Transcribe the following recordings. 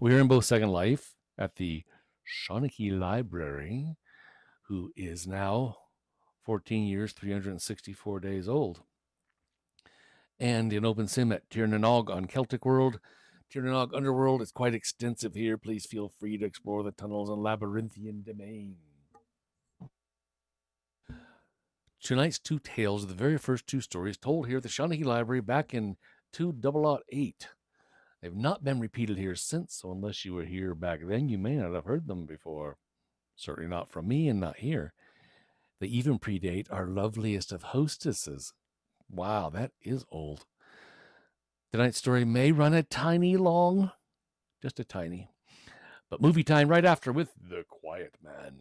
We're in both Second Life at the Shawnee Library, who is now 14 years, 364 days old. And in Open Sim at Tir na Nog on Celtic World. Tir na Nog Underworld is quite extensive here. Please feel free to explore the tunnels and labyrinthian domain. Tonight's two tales are the very first two stories told here at the Shawnee Library back in 2008. They've not been repeated here since, so unless you were here back then, you may not have heard them before. Certainly not from me and not here. They even predate our loveliest of hostesses. Wow, that is old. Tonight's story may run a tiny long, just a tiny, but movie time right after with The Quiet Man.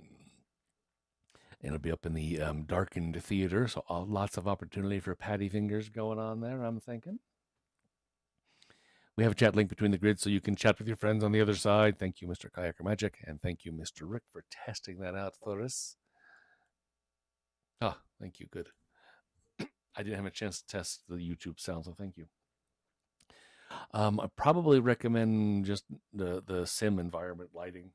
And it'll be up in the darkened theater, so lots of opportunity for patty fingers going on there, I'm thinking. We have a chat link between the grids so you can chat with your friends on the other side. Thank you, Mr. Kayaker Magic, and thank you, Mr. Rick, for testing that out for us. Thank you. Good. I didn't have a chance to test the YouTube sound, so thank you. I probably recommend just the sim environment lighting.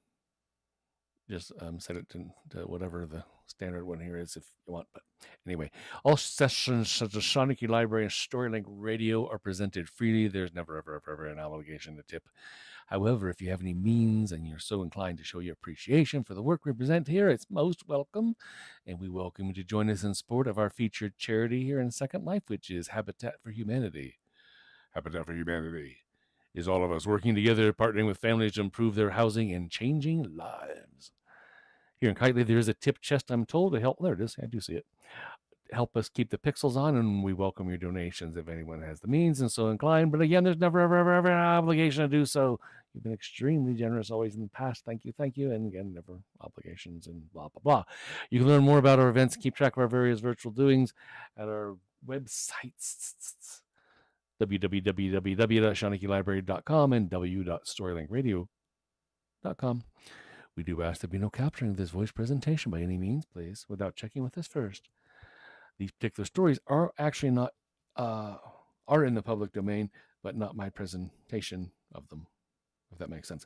Just set it to whatever the standard one here is if you want. But anyway, all sessions at the Shawnee Library and Storylink Radio are presented freely. There's never, ever an obligation to tip. However, if you have any means and you're so inclined to show your appreciation for the work we present here, it's most welcome. And we welcome you to join us in support of our featured charity here in Second Life, which is Habitat for Humanity. Habitat for Humanity is all of us working together, partnering with families to improve their housing and changing lives. Here in Kitely, there is a tip chest, I'm told, to help. There it is. I do see it. Help us keep the pixels on, and we welcome your donations if anyone has the means and so inclined. But again, there's never, ever an obligation to do so. You've been extremely generous always in the past. Thank you. And again, never obligations and blah, blah, blah. You can learn more about our events and keep track of our various virtual doings at our websites, www.shawneelibrary.com and w.storylinkradio.com. We do ask there be no capturing of this voice presentation by any means, please, without checking with us first. These particular stories are actually not, are in the public domain, but not my presentation of them, if that makes sense.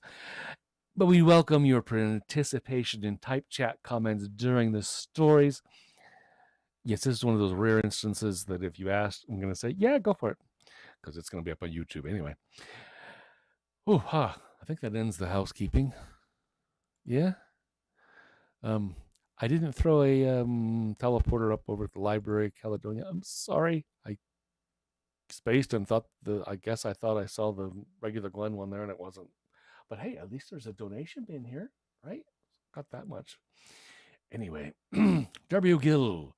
But we welcome your participation in type chat comments during the stories. Yes, this is one of those rare instances that if you ask, I'm going to say, yeah, go for it, because it's going to be up on YouTube anyway. I think that ends the housekeeping. Yeah. I didn't throw a teleporter up over at the Library of Caledonia. I'm sorry. I spaced and thought I thought I saw the regular Glen one there and it wasn't. But hey, at least there's a donation bin here, right? Got that much. Anyway, Darby O'Gill.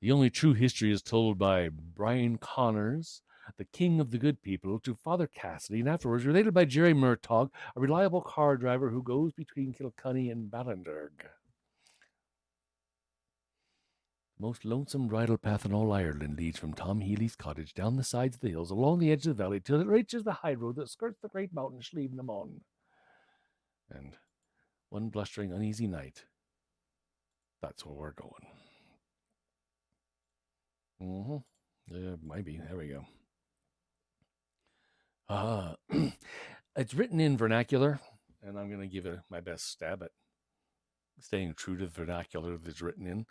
The only true history is told by Brine Connors, the king of the good people, to Father Cassidy, and afterwards related by Jerry Murtaugh, a reliable car driver who goes between Kilcuny and Balinderg. The most lonesome bridle path in all Ireland leads from Tom Healy's cottage down the sides of the hills, along the edge of the valley, till it reaches the highroad that skirts the great mountain Sleive-na-mon. And one blustering, uneasy night, that's where we're going. Maybe. There we go. It's written in vernacular, and I'm going to give it my best stab at staying true to the vernacular that's written in.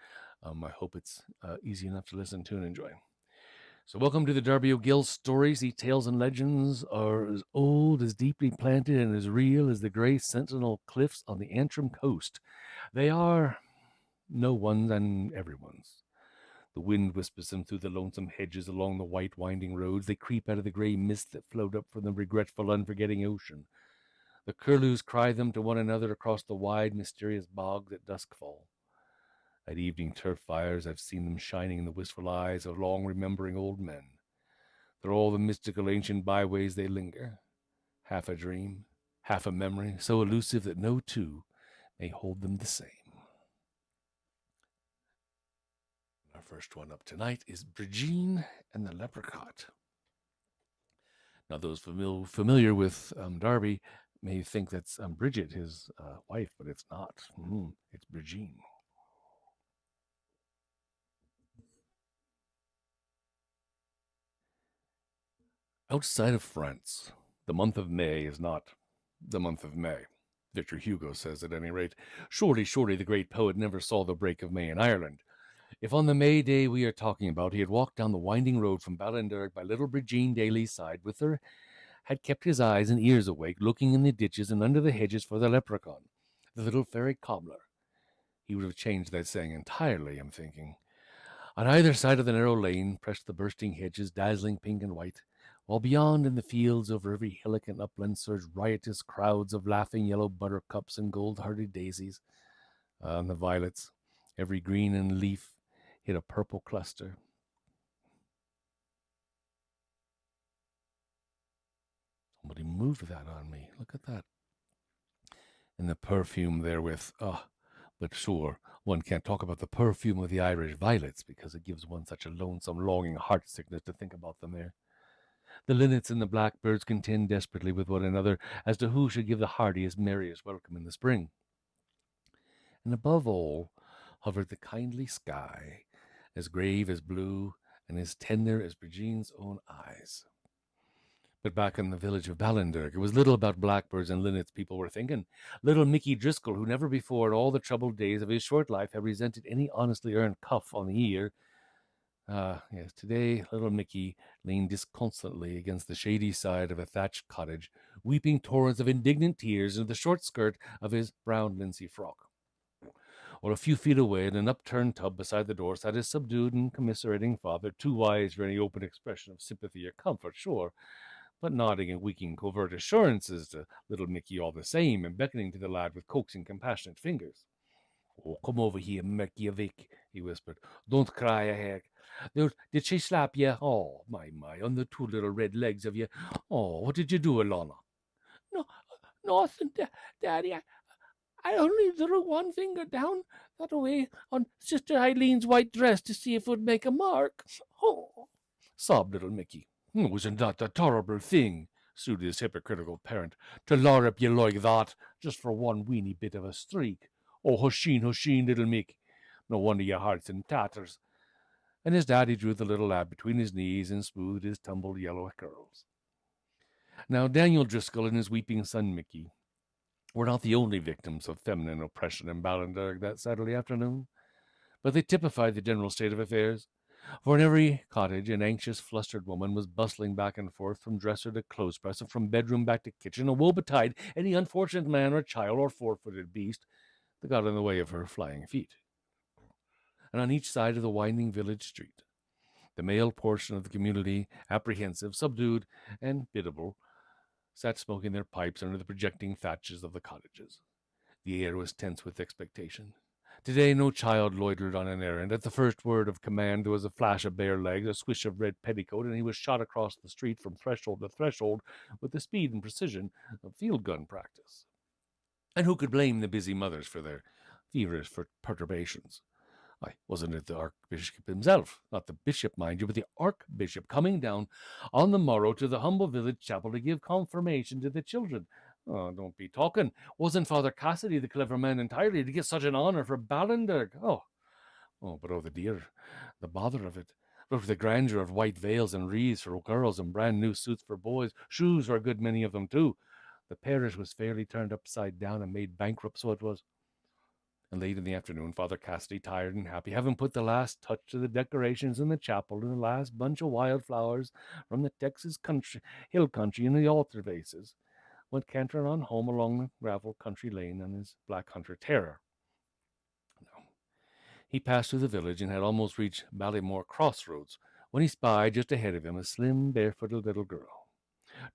I hope it's easy enough to listen to and enjoy. So welcome to the Darby O'Gill stories. These tales and legends are as old, as deeply planted, and as real as the grey sentinel cliffs on the Antrim coast. They are no one's and everyone's. The wind whispers them through the lonesome hedges along the white winding roads. They creep out of the grey mist that float up from the regretful, unforgetting ocean. The curlews cry them to one another across the wide, mysterious bogs at duskfall. At evening turf fires, I've seen them shining in the wistful eyes of long-remembering old men. Through all the mystical ancient byways they linger, half a dream, half a memory, so elusive that no two may hold them the same. Our first one up tonight is Brine and the Leprechaun. Now, those familiar with Darby may think that's Bridget, his wife, but it's not. It's Brine. Outside of France, the month of May is not The month of May. Victor Hugo says, at any rate. Surely, surely the great poet never saw the break of May in Ireland. If on the May day we are talking about he had walked down the winding road from Balinderg by little Brigine Daly's side with her, had kept his eyes and ears awake, looking in the ditches and under the hedges for the leprechaun, the little fairy cobbler, he would have changed that saying entirely, I'm thinking. On either side of the narrow lane pressed the bursting hedges, dazzling pink and white, while beyond in the fields over every hillock and upland surged riotous crowds of laughing yellow buttercups and gold-hearted daisies. On the violets, every green and leaf hid a purple cluster. Somebody moved that on me. Look at that. And the perfume therewith. But sure, one can't talk about the perfume of the Irish violets because it gives one such a lonesome, longing heart sickness to think about them there. The linnets and the blackbirds contend desperately with one another as to who should give the heartiest, merriest welcome in the spring. And above all hovered the kindly sky, as grave as blue and as tender as Brigine's own eyes. But back in the village of Balinderg, it was little about blackbirds and linnets people were thinking. Little Mickey Driscoll, who never before in all the troubled days of his short life had resented any honestly earned cuff on the ear. Yes, today little Mickey leaned disconsolately against the shady side of a thatched cottage, weeping torrents of indignant tears into the short skirt of his brown linsey frock. Or a few feet away, in an upturned tub beside the door, sat his subdued and commiserating father, too wise for any open expression of sympathy or comfort, sure, but nodding and winking covert assurances to little Mickey all the same, and beckoning to the lad with coaxing, compassionate fingers. "Oh, come over here, Mickey, Vic," he whispered. "Don't cry a heck. Did she slap you? Oh, my, on the two little red legs of you. Oh, what did you do, Alana?" "No, nothing, Daddy. I only drew one finger down that way on Sister Eileen's white dress to see if it would make a mark. Oh," sobbed little Mickey. "Wasn't that a terrible thing?" sued his hypocritical parent. "To lar up you like that, just for one weeny bit of a streak. Oh, husheen, little Mick. No wonder your heart's in tatters." And his daddy drew the little lad between his knees and smoothed his tumbled yellow curls. Now Daniel Driscoll and his weeping son Mickey were not the only victims of feminine oppression in Balinderg that Saturday afternoon, but they typified the general state of affairs. For in every cottage an anxious, flustered woman was bustling back and forth from dresser to clothes-press and from bedroom back to kitchen, and woe betide any unfortunate man or child or four-footed beast that got in the way of her flying feet. And on each side of the winding village street, the male portion of the community, apprehensive, subdued, and biddable, sat smoking their pipes under the projecting thatches of the cottages. The air was tense with expectation. Today no child loitered on an errand. At the first word of command there was a flash of bare legs, a swish of red petticoat, and he was shot across the street from threshold to threshold with the speed and precision of field gun practice. And who could blame the busy mothers for their feverish perturbations? Wasn't it the Archbishop himself, not the bishop, mind you, but the Archbishop, coming down on the morrow to the humble village chapel to give confirmation to the children? Oh, don't be talking. Wasn't Father Cassidy the clever man entirely to get such an honour for Balinderg? But the dear, the bother of it. But with the grandeur of white veils and wreaths for girls and brand new suits for boys, shoes for a good many of them too. The parish was fairly turned upside down and made bankrupt, so it was. And late in the afternoon, Father Cassidy, tired and happy, having put the last touch to the decorations in the chapel and the last bunch of wildflowers from the Texas hill country in the altar vases, went cantering on home along the gravel country lane on his black hunter terror. Now, he passed through the village and had almost reached Ballymore crossroads when he spied just ahead of him a slim, barefooted little girl,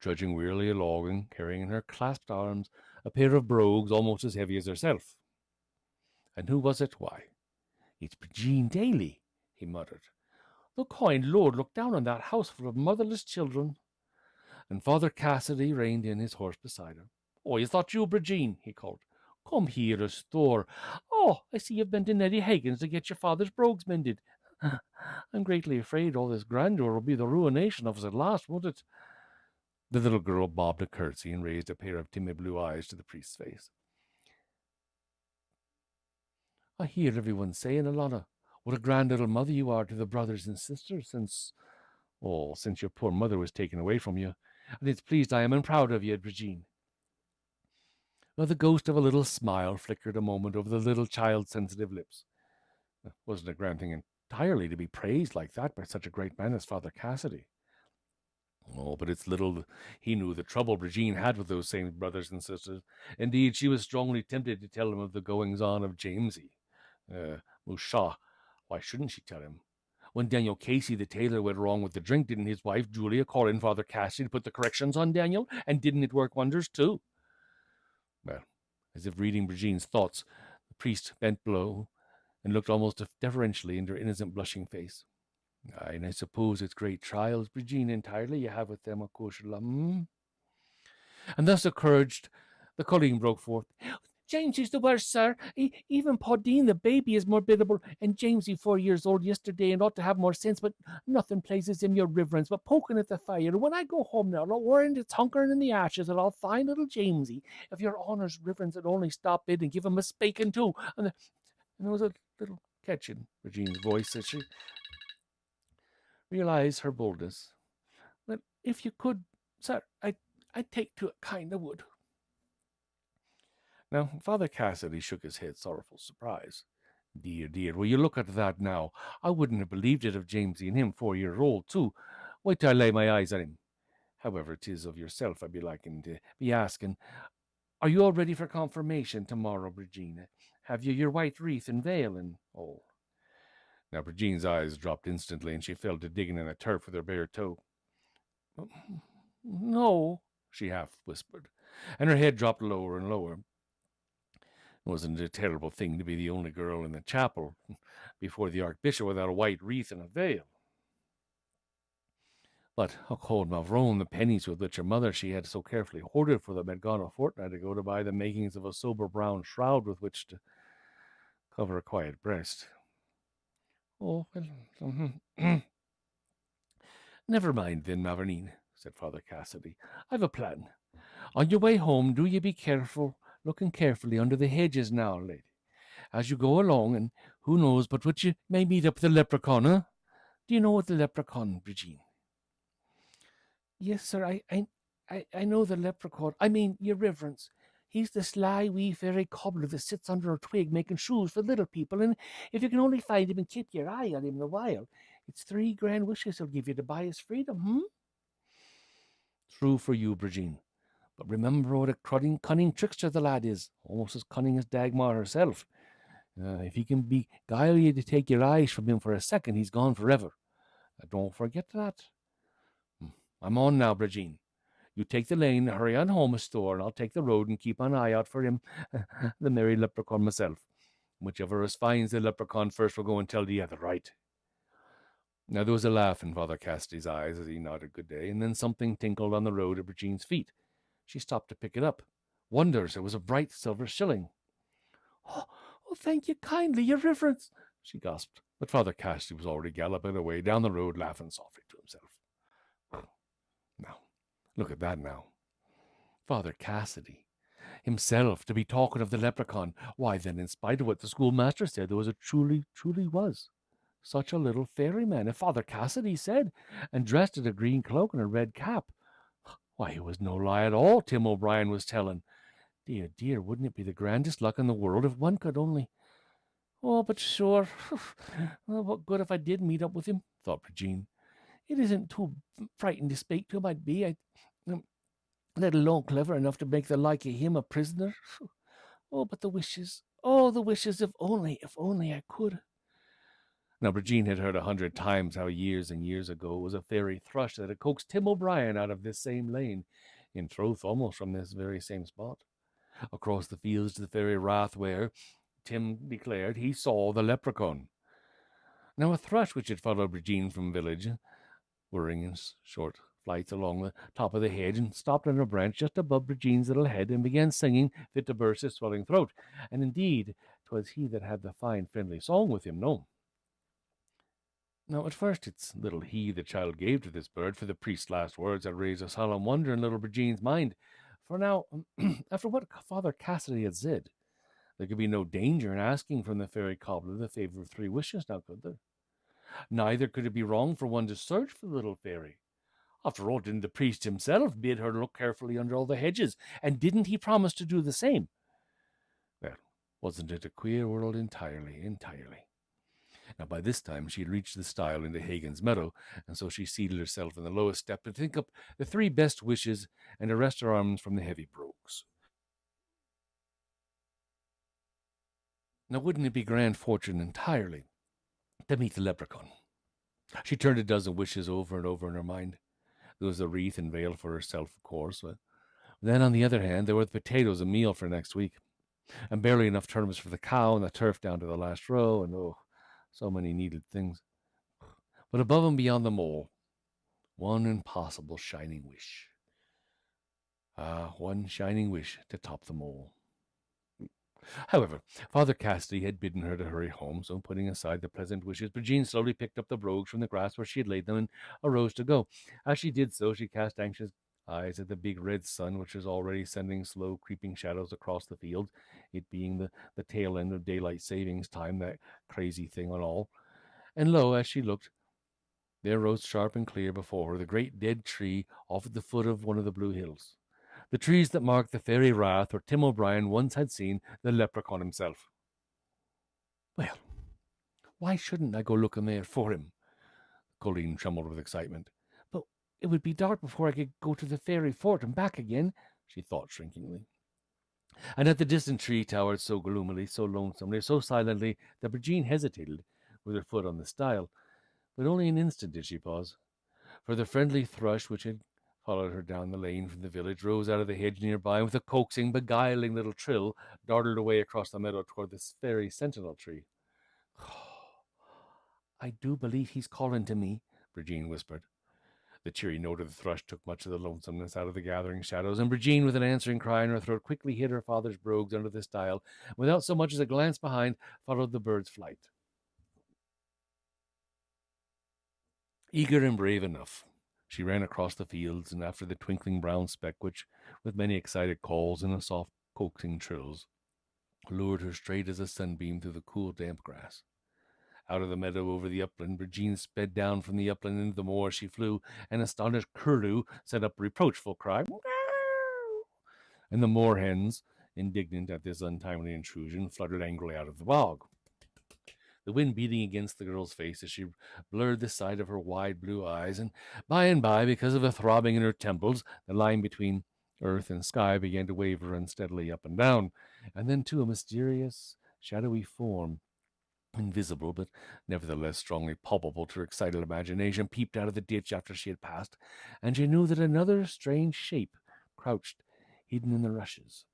trudging wearily along and carrying in her clasped arms a pair of brogues almost as heavy as herself. And who was it? Why, it's Brigine Daly, he muttered. The kind Lord look down on that house full of motherless children. And Father Cassidy reined in his horse beside her. "Oh, is that you, Brigine?" he called. "Come here, Asthore. Oh, I see you've been to Neddy Hagan's to get your father's brogues mended. I'm greatly afraid all this grandeur will be the ruination of us at last, won't it?" The little girl bobbed a curtsy and raised a pair of timid blue eyes to the priest's face. "I hear everyone saying, Alana, what a grand little mother you are to the brothers and sisters since your poor mother was taken away from you. And it's pleased I am and proud of you, Brigine." Now the ghost of a little smile flickered a moment over the little child's sensitive lips. It wasn't a grand thing entirely to be praised like that by such a great man as Father Cassidy. Oh, but it's little he knew the trouble Brigine had with those same brothers and sisters. Indeed, she was strongly tempted to tell him of the goings-on of Jamesy. Musha, why shouldn't she tell him? When Daniel Casey, the tailor, went wrong with the drink, didn't his wife Julia call in Father Cassidy to put the corrections on Daniel? And didn't it work wonders, too? Well, as if reading Brigine's thoughts, the priest bent low and looked almost deferentially into her innocent, blushing face. Aye, and I suppose it's great trials, Brigine, entirely you have with them, of course, And thus encouraged, the colleen broke forth. James is the worst, sir. Even Podine, the baby, is more biddable, and Jamesy 4 years old yesterday and ought to have more sense, but nothing pleases him, your reverence, but poking at the fire. And when I go home now, Loring it's hunkering in the ashes, and I'll find little Jamesy, if your honour's reverence would only stop it and give him a spaking too. And there was a little catch in Regine's voice as she realized her boldness. Well, if you could, sir, I'd take to it, kind of would. Now, Father Cassidy shook his head, sorrowful surprise. Dear, dear, will you look at that now? I wouldn't have believed it of Jamesy and him, 4 years old, too. Wait till I lay my eyes on him. However, 'tis of yourself I'd be liking to be asking. Are you all ready for confirmation tomorrow, Brigine? Have you your white wreath and veil and all? Now, Brigine's eyes dropped instantly, and she fell to digging in the turf with her bare toe. No, she half whispered, and her head dropped lower and lower. It wasn't a terrible thing to be the only girl in the chapel before the Archbishop without a white wreath and a veil. But, hold Mavrone, the pennies with which her mother she had so carefully hoarded for them had gone a fortnight ago to buy the makings of a sober brown shroud with which to cover a quiet breast. Oh, well, never mind then, Mavourneen, said Father Cassidy. I've a plan. On your way home, do ye be careful, looking carefully under the hedges now, lady, as you go along, and who knows but what you may meet up with the leprechaun, eh? Do you know what the leprechaun, Brigine? Yes, sir, I know the leprechaun. I mean, your reverence. He's the sly wee fairy cobbler that sits under a twig making shoes for little people, and if you can only find him and keep your eye on him the while, it's 3 grand wishes he'll give you to buy his freedom, True for you, Brigine. But remember what a cunning trickster the lad is, almost as cunning as Dagmar herself. If he can beguile you to take your eyes from him for a second, he's gone forever. Don't forget that. I'm on now, Brigine. You take the lane, hurry on home a store, and I'll take the road and keep an eye out for him, the merry leprechaun myself. Whichever of us finds the leprechaun first will go and tell the other, right? Now there was a laugh in Father Cassidy's eyes as he nodded good day, and then something tinkled on the road at Brigine's feet. She stopped to pick it up. Wonders, it was a bright silver shilling. Oh, thank you kindly, your reverence, she gasped. But Father Cassidy was already galloping away down the road, laughing softly to himself. Now, look at that now. Father Cassidy himself to be talking of the leprechaun. Why, then, in spite of what the schoolmaster said, there was a truly was such a little fairyman, if Father Cassidy said, and dressed in a green cloak and a red cap. Why, it was no lie at all, Tim O'Brien was telling. Dear, dear, wouldn't it be the grandest luck in the world if one could only... Oh, but sure, well, what good if I did meet up with him, thought Regine. It isn't too frightened to speak to him, I'd be, let alone clever enough to make the like of him a prisoner. Oh, but the wishes, if only I could. Now, Regine had heard 100 times how years and years ago it was a fairy thrush that had coaxed Tim O'Brien out of this same lane, in troth almost from this very same spot, across the fields to the fairy rath where, Tim declared, he saw the leprechaun. Now, a thrush which had followed Regine from village, whirring in short flights along the top of the hedge, and stopped on a branch just above Regine's little head, and began singing fit to burst his swelling throat. And indeed, 'twas he that had the fine friendly song with him, no. Now, at first, it's little heed the child gave to this bird, for the priest's last words had raised a solemn wonder in little Regine's mind. For now, after what Father Cassidy had said, there could be no danger in asking from the fairy cobbler the favour of 3 wishes, now could there? Neither could it be wrong for one to search for the little fairy. After all, didn't the priest himself bid her look carefully under all the hedges, and didn't he promise to do the same? Well, wasn't it a queer world entirely, entirely? Now, by this time, she had reached the stile into Hagen's meadow, and so she seated herself in the lowest step to think up the 3 best wishes and to rest her arms from the heavy brogues. Now, wouldn't it be grand fortune entirely to meet the leprechaun? She turned a dozen wishes over and over in her mind. There was a wreath and veil for herself, of course. But then, on the other hand, there were the potatoes and meal for next week, and barely enough turnips for the cow and the turf down to the last row, and oh, so many needed things. But above and beyond them all, one impossible shining wish. One shining wish to top them all. However, Father Cassidy had bidden her to hurry home, so putting aside the pleasant wishes, Brigine slowly picked up the brogues from the grass where she had laid them and arose to go. As she did so, she cast anxious eyes at the big red sun, which was already sending slow creeping shadows across the field, it being the tail end of daylight savings time, that crazy thing on all. And lo, as she looked, there rose sharp and clear before her the great dead tree off at the foot of one of the blue hills. The trees that marked the fairy rath where Tim O'Brien once had seen the leprechaun himself. Well, why shouldn't I go looking there for him? Colleen trembled with excitement. But it would be dark before I could go to the fairy fort and back again, she thought shrinkingly. And at the distant tree towered so gloomily, so lonesomely, so silently that Brigine hesitated, with her foot on the stile. But only an instant did she pause, for the friendly thrush which had followed her down the lane from the village rose out of the hedge nearby, and with a coaxing, beguiling little trill darted away across the meadow toward the fairy sentinel tree. I do believe he's calling to me, Brigine whispered. The cheery note of the thrush took much of the lonesomeness out of the gathering shadows, and Brigine, with an answering cry in her throat, quickly hid her father's brogues under the stile, and without so much as a glance behind, followed the bird's flight. Eager and brave enough, she ran across the fields and after the twinkling brown speck which, with many excited calls and a soft coaxing trills, lured her straight as a sunbeam through the cool damp grass. Out of the meadow over the upland, Brigine sped down from the upland into the moor she flew, and astonished curlew set up a reproachful cry, and the moor hens, indignant at this untimely intrusion, fluttered angrily out of the bog. The wind beating against the girl's face as she blurred the sight of her wide blue eyes, and by, because of a throbbing in her temples, the line between earth and sky began to waver unsteadily up and down, and then, too, a mysterious, shadowy form, invisible but nevertheless strongly palpable to her excited imagination, peeped out of the ditch after she had passed, and she knew that another strange shape crouched, hidden in the rushes.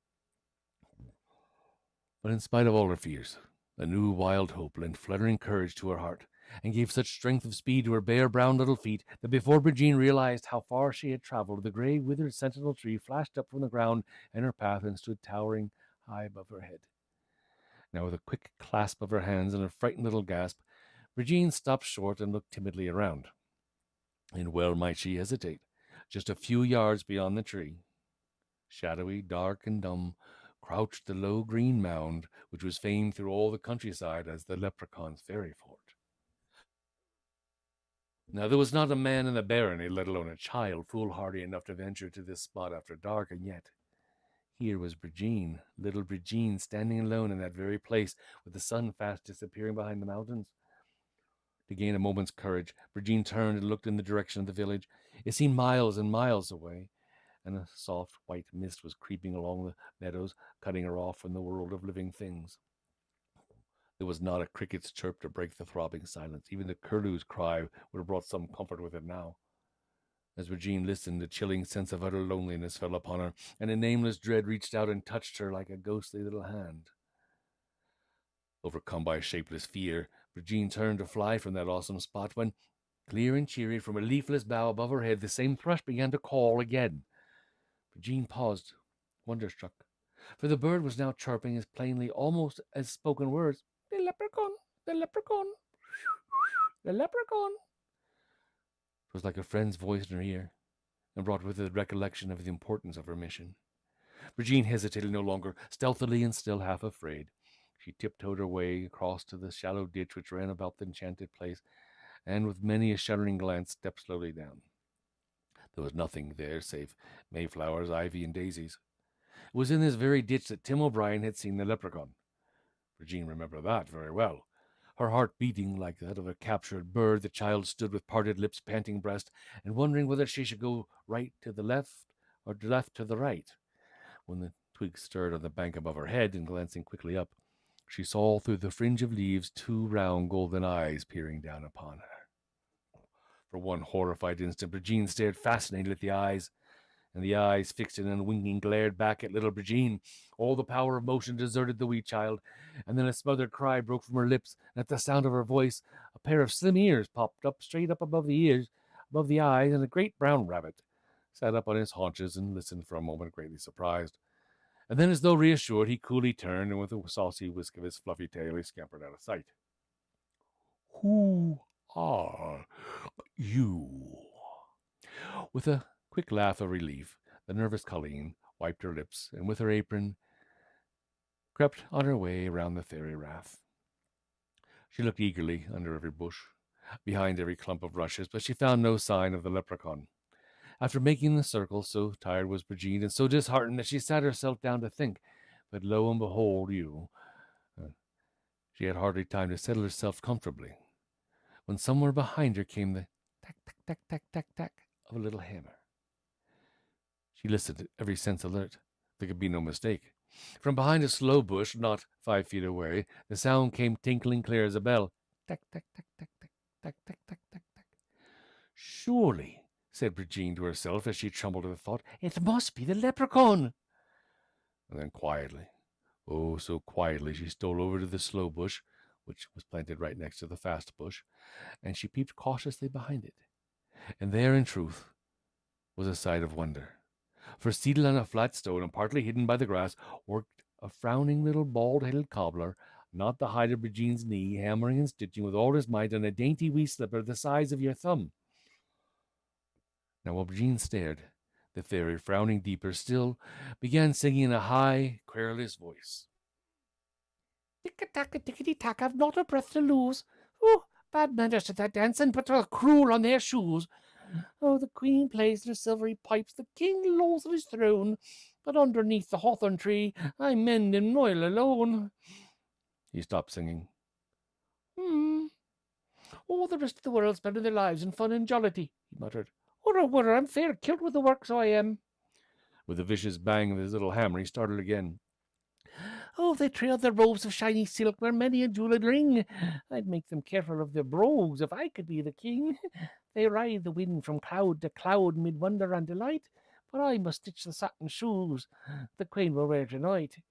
But in spite of all her fears, a new wild hope lent fluttering courage to her heart, and gave such strength of speed to her bare brown little feet that before Brigine realized how far she had travelled, the grey withered sentinel tree flashed up from the ground in her path and stood towering high above her head. Now, with a quick clasp of her hands and a frightened little gasp, Brigine stopped short and looked timidly around. And well might she hesitate. Just a few yards beyond the tree, shadowy, dark, and dumb, crouched the low green mound which was famed through all the countryside as the leprechaun's fairy fort. Now, there was not a man in the barony, let alone a child, foolhardy enough to venture to this spot after dark, and yet here was Brigine, little Brigine, standing alone in that very place, with the sun fast disappearing behind the mountains. To gain a moment's courage, Brigine turned and looked in the direction of the village. It seemed miles and miles away, and a soft white mist was creeping along the meadows, cutting her off from the world of living things. There was not a cricket's chirp to break the throbbing silence. Even the curlew's cry would have brought some comfort with it now. As Brigine listened, a chilling sense of utter loneliness fell upon her, and a nameless dread reached out and touched her like a ghostly little hand. Overcome by shapeless fear, Brigine turned to fly from that awesome spot when, clear and cheery from a leafless bough above her head, the same thrush began to call again. Brigine paused, wonderstruck, for the bird was now chirping as plainly, almost as spoken words, "The leprechaun, the leprechaun, the leprechaun." It was like a friend's voice in her ear, and brought with it the recollection of the importance of her mission. Brigine hesitated no longer. Stealthily and still half afraid, she tiptoed her way across to the shallow ditch which ran about the enchanted place, and with many a shuddering glance stepped slowly down. There was nothing there save mayflowers, ivy, and daisies. It was in this very ditch that Tim O'Brien had seen the leprechaun. Virginie remembered that very well. Her heart beating like that of a captured bird, the child stood with parted lips, panting breast, and wondering whether she should go right to the left or left to the right. When the twig stirred on the bank above her head, and glancing quickly up, she saw through the fringe of leaves 2 round golden eyes peering down upon her. For one horrified instant, Virginie stared fascinated at the eyes, and the eyes, fixed and unwinking, glared back at little Virginie. All the power of motion deserted the wee child, and then a smothered cry broke from her lips, and at the sound of her voice, a pair of slim ears popped up straight up above the ears, above the eyes, and a great brown rabbit sat up on his haunches and listened for a moment, greatly surprised. And then, as though reassured, he coolly turned, and with a saucy whisk of his fluffy tail, he scampered out of sight. "Who are you?" With a quick laugh of relief, the nervous Colleen wiped her lips, and with her apron crept on her way around the fairy rath. She looked eagerly under every bush, behind every clump of rushes, but she found no sign of the leprechaun. After making the circle, so tired was Brigid, and so disheartened that she sat herself down to think. But lo and behold, she had hardly time to settle herself comfortably, when somewhere behind her came the tack, tack, tack, tack, tack, tack of a little hammer. She listened, every sense alert. There could be no mistake. From behind a sloe bush, not 5 feet away, the sound came tinkling clear as a bell. Tack, tack, tack, tack, tack, tack, tack, tack, tack, tack. "Surely," said Brigid to herself as she trembled at the thought, "it must be the leprechaun." And then quietly, oh, so quietly, she stole over to the sloe bush, which was planted right next to the fast bush, and she peeped cautiously behind it. And there, in truth, was a sight of wonder. For seated on a flat stone and partly hidden by the grass, worked a frowning little bald-headed cobbler, not the height of Brigid's knee, hammering and stitching with all his might on a dainty wee slipper the size of your thumb. Now, while Brigid stared, the fairy, frowning deeper still, began singing in a high, querulous voice. "Tick-a-tack, tickety-tack, I've not a breath to lose. Oh, bad manners to their dancing, but they're cruel on their shoes. Oh, the queen plays their silvery pipes, the king lolls on his throne, but underneath the hawthorn tree I'm mending moil alone." He stopped singing. "All the rest of the world spending their lives in fun and jollity," he muttered. "Wurra, I'm fair killed with the work, so I am." With a vicious bang of his little hammer, he started again. "Oh, they trail their robes of shiny silk, wear many a jeweled ring. I'd make them careful of their brogues if I could be the king. They ride the wind from cloud to cloud mid wonder and delight, but I must stitch the satin shoes the queen will wear tonight.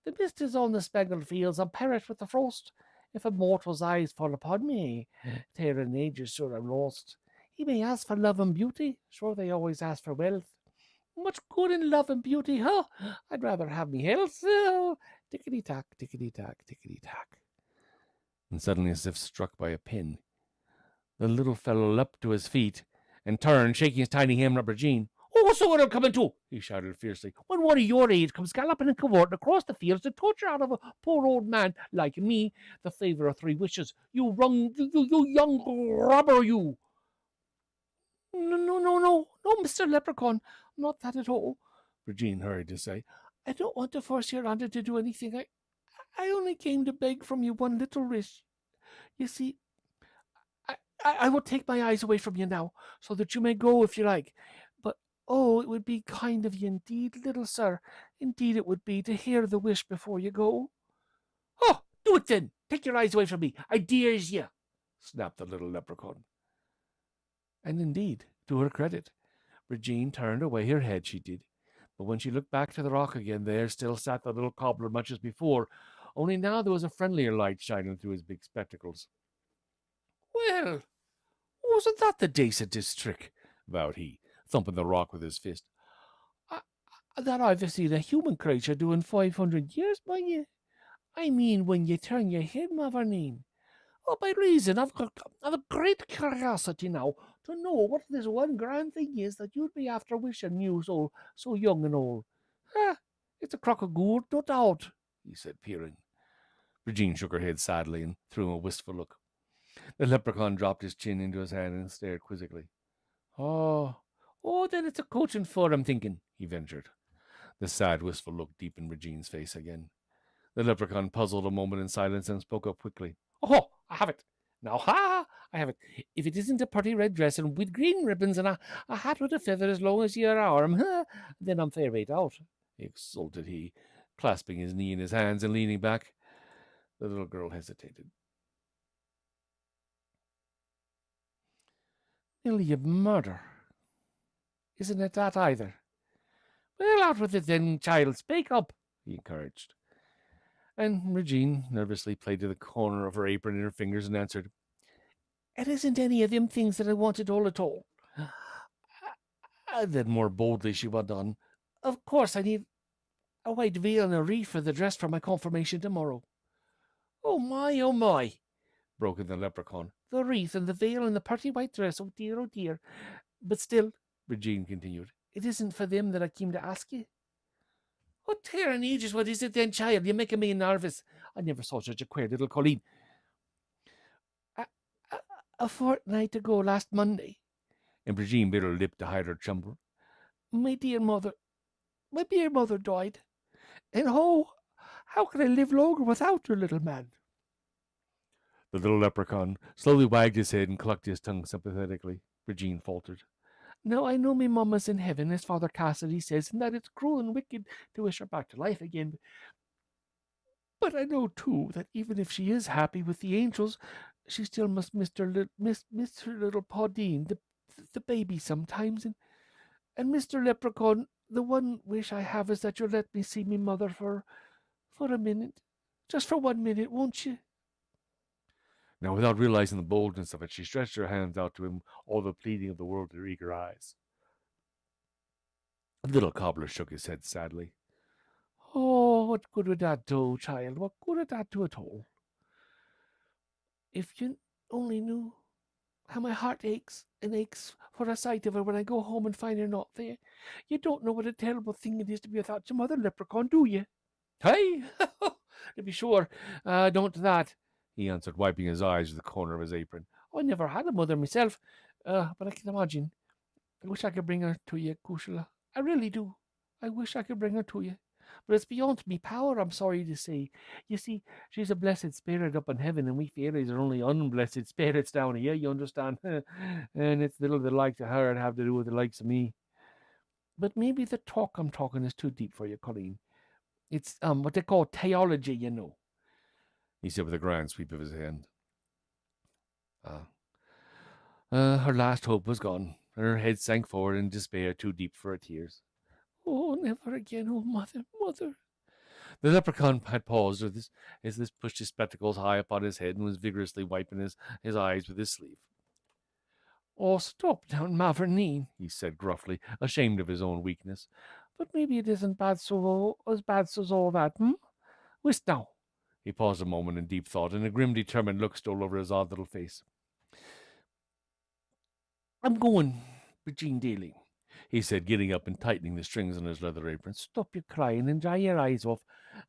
The mist is on the spangled fields, I'll perish with the frost. If a mortal's eyes fall upon me, they're in ages sure I'm lost. He may ask for love and beauty, sure they always ask for wealth. Much good in love and beauty, huh? I'd rather have me health. Oh, tickety-tack, tickety-tack, tickety-tack." And suddenly, as if struck by a pin, the little fellow leapt to his feet and turned, shaking his tiny hammer at Brigid. "Oh, so it'll come into," he shouted fiercely, "when one of your age comes galloping and cavorting across the fields to torture out of a poor old man like me, the favour of 3 wishes. You young robber, you." No, Mr. Leprechaun, not that at all," Brigid hurried to say. "I don't want to force your honor to do anything. I only came to beg from you one little wish. You see, I will take my eyes away from you now, so that you may go if you like. But, oh, it would be kind of you indeed, little sir. Indeed it would be, to hear the wish before you go." "Oh, do it then. Take your eyes away from me. I dares you," snapped the little leprechaun. And indeed, to her credit, Brigid turned away her head, she did. But when she looked back to the rock again, there still sat the little cobbler much as before, only now there was a friendlier light shining through his big spectacles. "Well, wasn't that the dacentest trick," vowed he, thumping the rock with his fist, "that I've seen a human creature do in 500 years, mind ye? I mean, when ye turn your head, mavourneen. Oh, by reason I've a great curiosity now to know what this one grand thing is that you'd be after wishing you so young and old. It's a crock of gold, no doubt," he said, peering. Brigid shook her head sadly and threw him a wistful look. The leprechaun dropped his chin into his hand and stared quizzically. Oh, Oh, then it's a coach and four, I'm thinking, he ventured. The sad, wistful look deep in Regine's face again. The leprechaun puzzled a moment in silence and spoke up quickly. Oh, I have it. Now, I have it. If it isn't a pretty red dress and with green ribbons and a hat with a feather as long as your arm, then I'm fair right out, exulted he, clasping his knee in his hands and leaning back. The little girl hesitated. Nearly a murder. Isn't it that either? Well, out with it then, child. Speak up, he encouraged. And Regine nervously played to the corner of her apron in her fingers and answered, It isn't any of them things that I wanted all at all. Then more boldly she went on, Of course I need a white veil and a wreath for the dress for my confirmation tomorrow. Oh my, broke in the leprechaun. The wreath and the veil and the pretty white dress, oh dear. But still, Regine continued, it isn't for them that I came to ask you. Oh, dear and ages, what is it then, child? You're making me nervous. I never saw such a queer little colleen. A fortnight ago last Monday, and Regine bit her lip to hide her tremble. My dear mother died. And how can I live longer without her, little man? The little leprechaun slowly wagged his head and clucked his tongue sympathetically. Regine faltered. Now, I know me mamma's in heaven, as Father Cassidy says, and that it's cruel and wicked to wish her back to life again. But I know, too, that even if she is happy with the angels, she still must miss her little Pauline, the baby sometimes. And Mr. Leprechaun, the one wish I have is that you'll let me see me mother for a minute. Just for 1 minute, won't you? Now, without realizing the boldness of it, she stretched her hands out to him, all the pleading of the world in her eager eyes. The little cobbler shook his head sadly. Oh, what good would that do, child? What good would that do at all? If you only knew how my heart aches and aches for a sight of her when I go home and find her not there. You don't know what a terrible thing it is to be without your mother, leprechaun, do you? Hey, to be sure, don't that, he answered, wiping his eyes with the corner of his apron. I never had a mother myself, but I can imagine. I wish I could bring her to you, Cushla. I really do. I wish I could bring her to you. But it's beyond me power, I'm sorry to say. You see, she's a blessed spirit up in heaven, and we fairies are only unblessed spirits down here, you understand? And it's little the likes of her that have to do with the likes of me. But maybe the talk I'm talking is too deep for you, Colleen. It's what they call theology, you know, he said with a grand sweep of his hand. Her last hope was gone, and her head sank forward in despair too deep for her tears. Oh, never again, oh, mother. The leprechaun had paused as this pushed his spectacles high upon his head and was vigorously wiping his eyes with his sleeve. Oh, stop down, Maverneen, he said gruffly, ashamed of his own weakness. But maybe it isn't as bad as all that, Whist now. He paused a moment in deep thought, and a grim, determined look stole over his odd little face. I'm going, Regine Daly, he said, getting up and tightening the strings on his leather apron. Stop your crying and dry your eyes off.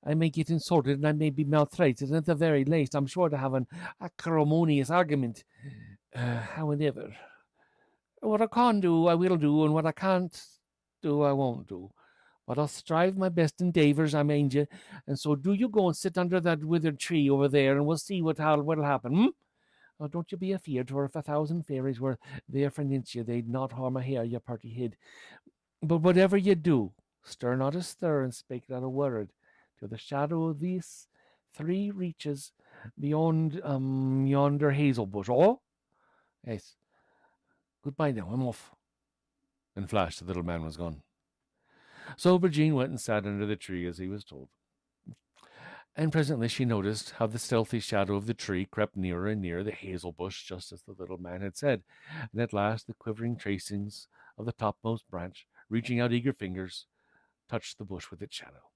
I may get insulted and I may be maltreated, and at the very least I'm sure to have an acrimonious argument. However, what I can do, I will do, and what I can't do, I won't do. But I'll strive my best endeavours, I mind you, and so do you go and sit under that withered tree over there, and we'll see what'll happen, Oh, don't you be afeard, for if 1,000 fairies were there for an inch you, they'd not harm a hair, you party head. But whatever you do, stir not a stir and spake not a word, till the shadow of these 3 reaches beyond yonder hazel bush. Oh? Yes. Goodbye now, I'm off. And flashed, the little man was gone. So Regine went and sat under the tree as he was told. And presently she noticed how the stealthy shadow of the tree crept nearer and nearer the hazel bush, just as the little man had said, and at last the quivering tracings of the topmost branch, reaching out eager fingers, touched the bush with its shadow.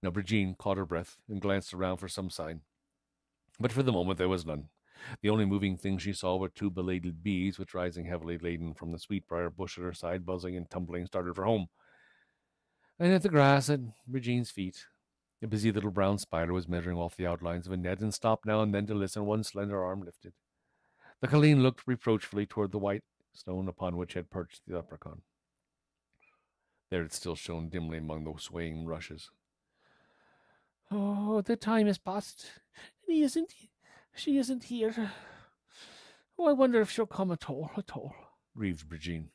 Now Regine caught her breath and glanced around for some sign, but for the moment there was none. The only moving thing she saw were 2 belated bees, which, rising heavily laden from the sweetbriar bush at her side, buzzing and tumbling, started for home. And at the grass at Regine's feet, a busy little brown spider was measuring off the outlines of a net, and stopped now and then to listen, one slender arm lifted. The colleen looked reproachfully toward the white stone upon which had perched the leprechaun. There it still shone dimly among those swaying rushes. Oh, the time has passed, and she isn't here. Oh, I wonder if she'll come at all, Grieved Brigine.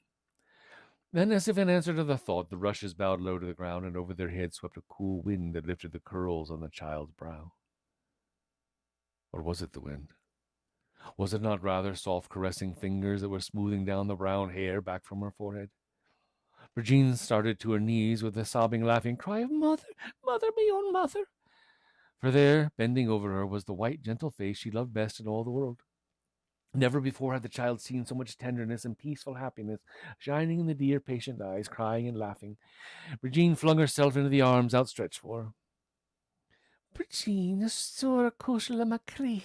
Then, as if in answer to the thought, the rushes bowed low to the ground, and over their heads swept a cool wind that lifted the curls on the child's brow. Or was it the wind? Was it not rather soft, caressing fingers that were smoothing down the brown hair back from her forehead? Brigine started to her knees with a sobbing, laughing cry of, "Mother, mother, me own mother!" For there, bending over her, was the white, gentle face she loved best in all the world. Never before had the child seen so much tenderness and peaceful happiness shining in the dear, patient eyes, crying and laughing. Brigine flung herself into the arms outstretched for her. Brigine, sora kushla macri.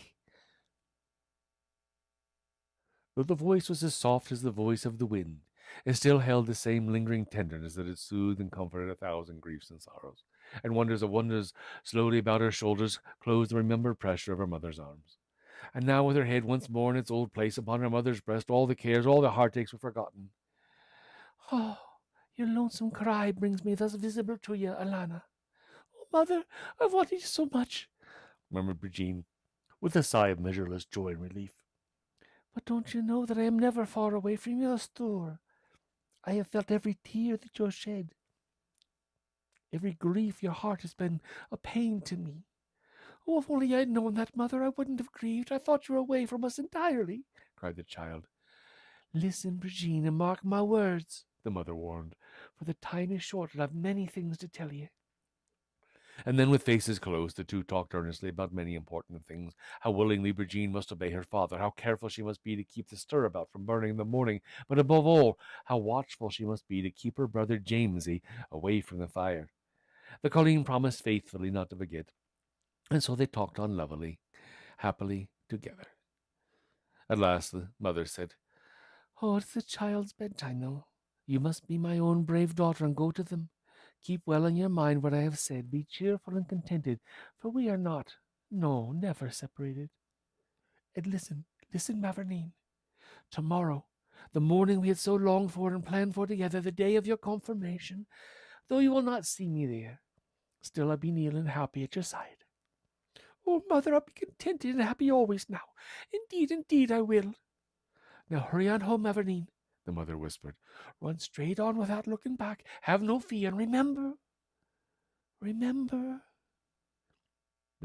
Though the voice was as soft as the voice of the wind, it still held the same lingering tenderness that had soothed and comforted 1,000 griefs and sorrows, and wonders of wonders slowly about her shoulders closed the remembered pressure of her mother's arms. And now, with her head once more in its old place upon her mother's breast, all the cares, all the heartaches were forgotten. Oh, your lonesome cry brings me thus visible to you, Alana. Oh, mother, I've wanted you so much, murmured Brigine, with a sigh of measureless joy and relief. But don't you know that I am never far away from your store? I have felt every tear that you shed. Every grief your heart has been a pain to me. Oh, if only I had known that, mother, I wouldn't have grieved. I thought you were away from us entirely, cried the child. Listen, Brigine, and mark my words, the mother warned, for the time is short and I've many things to tell you. And then, with faces closed, the two talked earnestly about many important things. How willingly Brigine must obey her father, how careful she must be to keep the stirabout from burning in the morning, but above all, how watchful she must be to keep her brother Jamesy away from the fire. The colleen promised faithfully not to forget, and so they talked on happily together. At last the mother said, Oh, it's the child's bedtime now. You must be my own brave daughter and go to them. Keep well in your mind what I have said. Be cheerful and contented, for we are not, no, never separated. And listen, Mavourneen. Tomorrow, the morning we had so longed for and planned for together, the day of your confirmation, though you will not see me there, still I'll be kneeling happy at your side. Oh, mother, I'll be contented and happy always now. Indeed, indeed, I will. Now hurry on home, Mavourneen, the mother whispered. Run straight on without looking back. Have no fear, and remember.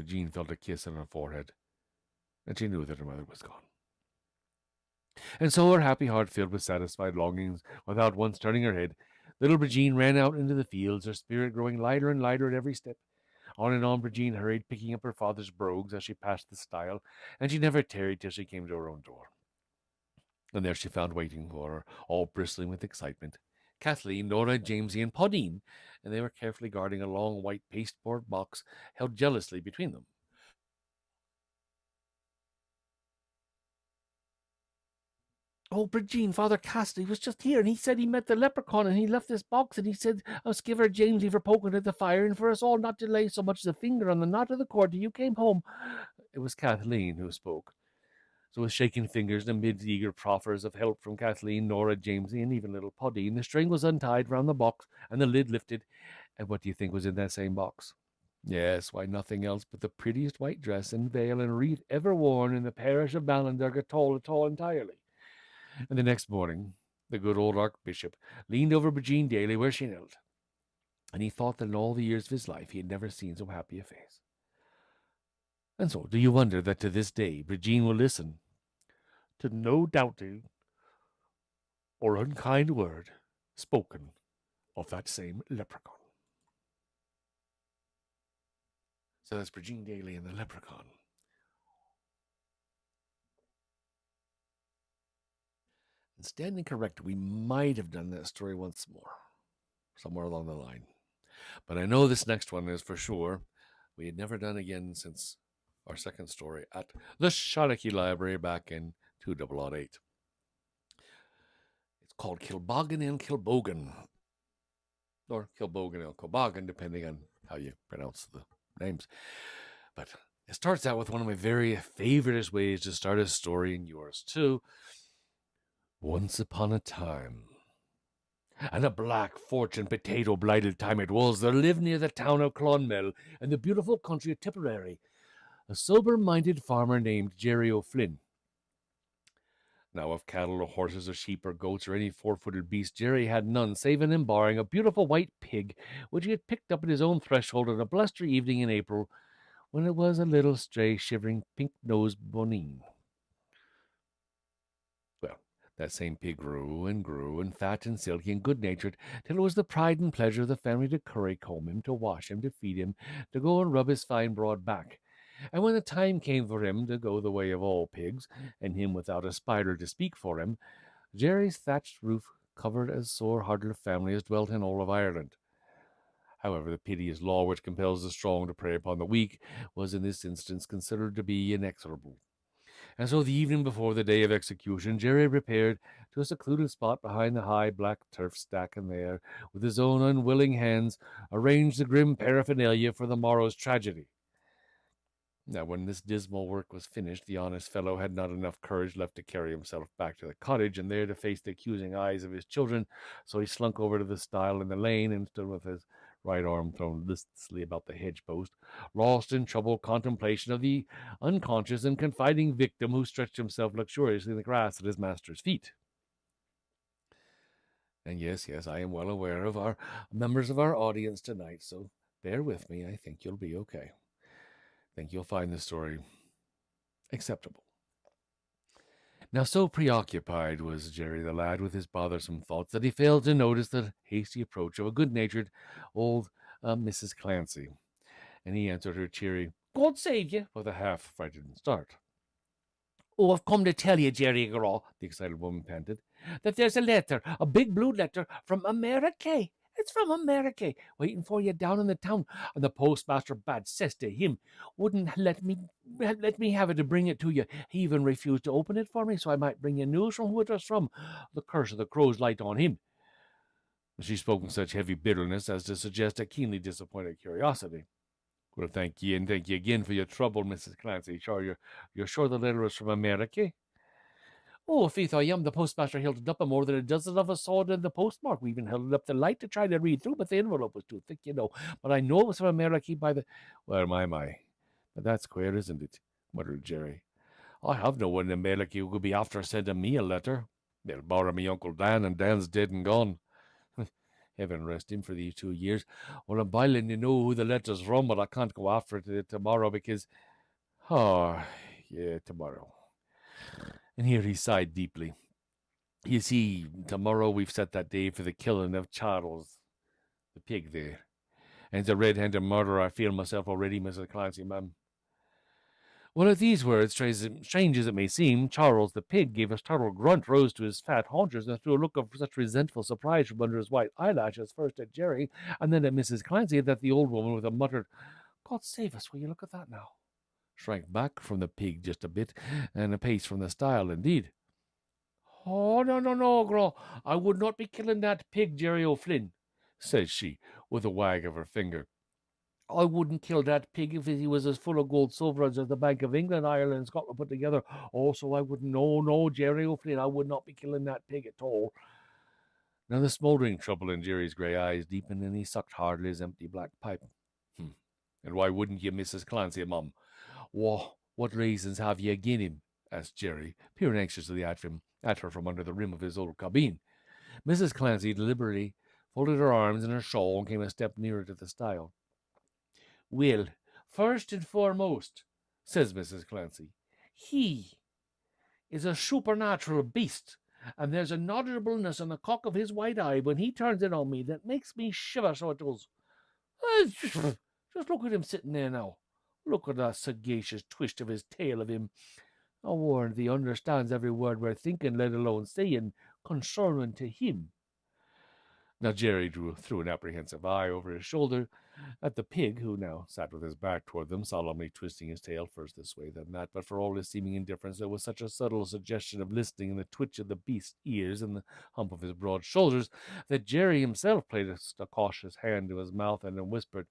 Jean felt a kiss on her forehead, and she knew that her mother was gone. And so, her happy heart filled with satisfied longings, without once turning her head, little Brigine ran out into the fields, her spirit growing lighter and lighter at every step. On and on Brigine hurried, picking up her father's brogues as she passed the stile, and she never tarried till she came to her own door. And there she found waiting for her, all bristling with excitement, Kathleen, Nora, Jamesy, and Pauline, and they were carefully guarding a long white pasteboard box held jealously between them. Oh, Brigine, Father Cassidy was just here, and he said he met the leprechaun, and he left this box, and he said us give her Jamesy for poking at the fire, and for us all not to lay so much as a finger on the knot of the cord till you came home. It was Kathleen who spoke. So, with shaking fingers and amid eager proffers of help from Kathleen, Nora, Jamesy, and even little Pauline, the string was untied round the box, and the lid lifted. And what do you think was in that same box? Yes, why, nothing else but the prettiest white dress and veil and wreath ever worn in the parish of Balinderg at all entirely. And the next morning, the good old archbishop leaned over Brigine daily where she knelt, and he thought that in all the years of his life he had never seen so happy a face. And so, do you wonder that to this day Brigine will listen to no doubting or unkind word spoken of that same leprechaun? So that's Brigine Daly and the leprechaun. And standing corrected, we might have done that story once more, somewhere along the line. But I know this next one is for sure we had never done again since our second story at the Shawnee Library back in 2008. It's called Kilbogen and Kil Boen, or Kilbogen and Kil Boen, depending on how you pronounce the names. But it starts out with one of my very favorite ways to start a story, and yours too, Once upon a time, and a black fortune potato blighted time it was, there lived near the town of Clonmel, in the beautiful country of Tipperary, a sober-minded farmer named Jerry O'Flynn. Now, of cattle or horses or sheep or goats or any four-footed beast, Jerry had none, save and embarring a beautiful white pig, which he had picked up at his own threshold on a blustery evening in April, when it was a little stray, shivering, pink-nosed bonine. Well, that same pig grew and fat and silky and good-natured, till it was the pride and pleasure of the family to curry-comb him, to wash him, to feed him, to go and rub his fine broad back. And when the time came for him to go the way of all pigs, and him without a spider to speak for him, Jerry's thatched roof covered as sore-hearted a family as dwelt in all of Ireland. However, the piteous law which compels the strong to prey upon the weak was in this instance considered to be inexorable. And so the evening before the day of execution, Jerry repaired to a secluded spot behind the high black turf stack, and there, with his own unwilling hands, arranged the grim paraphernalia for the morrow's tragedy. Now, when this dismal work was finished, the honest fellow had not enough courage left to carry himself back to the cottage and there to face the accusing eyes of his children, so he slunk over to the stile in the lane and stood with his right arm thrown listlessly about the hedge post, lost in troubled contemplation of the unconscious and confiding victim who stretched himself luxuriously in the grass at his master's feet. And yes, I am well aware of our members of our audience tonight, so bear with me. I think you'll be okay. I think you'll find the story acceptable. Now, so preoccupied was Jerry the lad with his bothersome thoughts that he failed to notice the hasty approach of a good-natured old Mrs. Clancy, and he answered her cheery, "God save you," with a half-frightened start. "Oh, I've come to tell you, Jerry Graw," the excited woman panted, "that there's a letter, a big blue letter from America. It's from America, waiting for you down in the town. And the postmaster bad says to him, wouldn't let me have it to bring it to you. He even refused to open it for me, so I might bring you news from who it was from. The curse of the crows light on him." She spoke in such heavy bitterness as to suggest a keenly disappointed curiosity. "Well, thank ye, and thank ye again for your trouble, Mrs. Clancy. Sure, you're sure the letter is from America?" "Oh, faith I am. The postmaster held it up, and more than a dozen of us saw it in the postmark. We even held it up the light to try to read through, but the envelope was too thick, you know. But I know it was from America by the—" "Well, my. But that's queer, isn't it?" muttered Jerry. "I have no one in America who could be after sending me a letter. They'll borrow me Uncle Dan, and Dan's dead and gone. Heaven rest him for these 2 years. Well, I'm boiling to know who the letter's from, but I can't go after it tomorrow because— Oh, yeah, tomorrow." And here he sighed deeply. "You see, tomorrow we've set that day for the killing of Charles, the pig there. And it's a red-handed murder, I feel myself already, Mrs. Clancy, ma'am." Well, at these words, strange as it may seem, Charles the pig gave a startled grunt, rose to his fat haunches, and threw a look of such resentful surprise from under his white eyelashes, first at Jerry, and then at Mrs. Clancy, that the old woman, with a muttered, "God save us, will you look at that now?" shrank back from the pig just a bit, and a pace from the stile, indeed. "Oh, no, Gro, I would not be killing that pig, Jerry O'Flynn," says she, with a wag of her finger. "I wouldn't kill that pig if he was as full of gold sovereigns as the Bank of England, Ireland, and Scotland put together. Also, I wouldn't. No, Jerry O'Flynn, I would not be killing that pig at all." Now the smouldering trouble in Jerry's grey eyes deepened, and he sucked hardly his empty black pipe. "And why wouldn't you, Mrs. Clancy, mum? What reasons have ye agin him?" asked Jerry, peering anxiously at her from under the rim of his old cabine. Mrs. Clancy deliberately folded her arms in her shawl and came a step nearer to the stile. "Well, first and foremost," says Mrs. Clancy, "he is a supernatural beast, and there's a noticeableness in the cock of his white eye when he turns in on me that makes me shiver so it does. Just look at him sitting there now. Look at that sagacious twist of his tail of him. I warrant thee understands every word we're thinking, let alone saying, concerning to him." Now Jerry threw an apprehensive eye over his shoulder at the pig, who now sat with his back toward them, solemnly twisting his tail first this way, then that. But for all his seeming indifference, there was such a subtle suggestion of listening in the twitch of the beast's ears and the hump of his broad shoulders that Jerry himself placed a cautious hand to his mouth and whispered,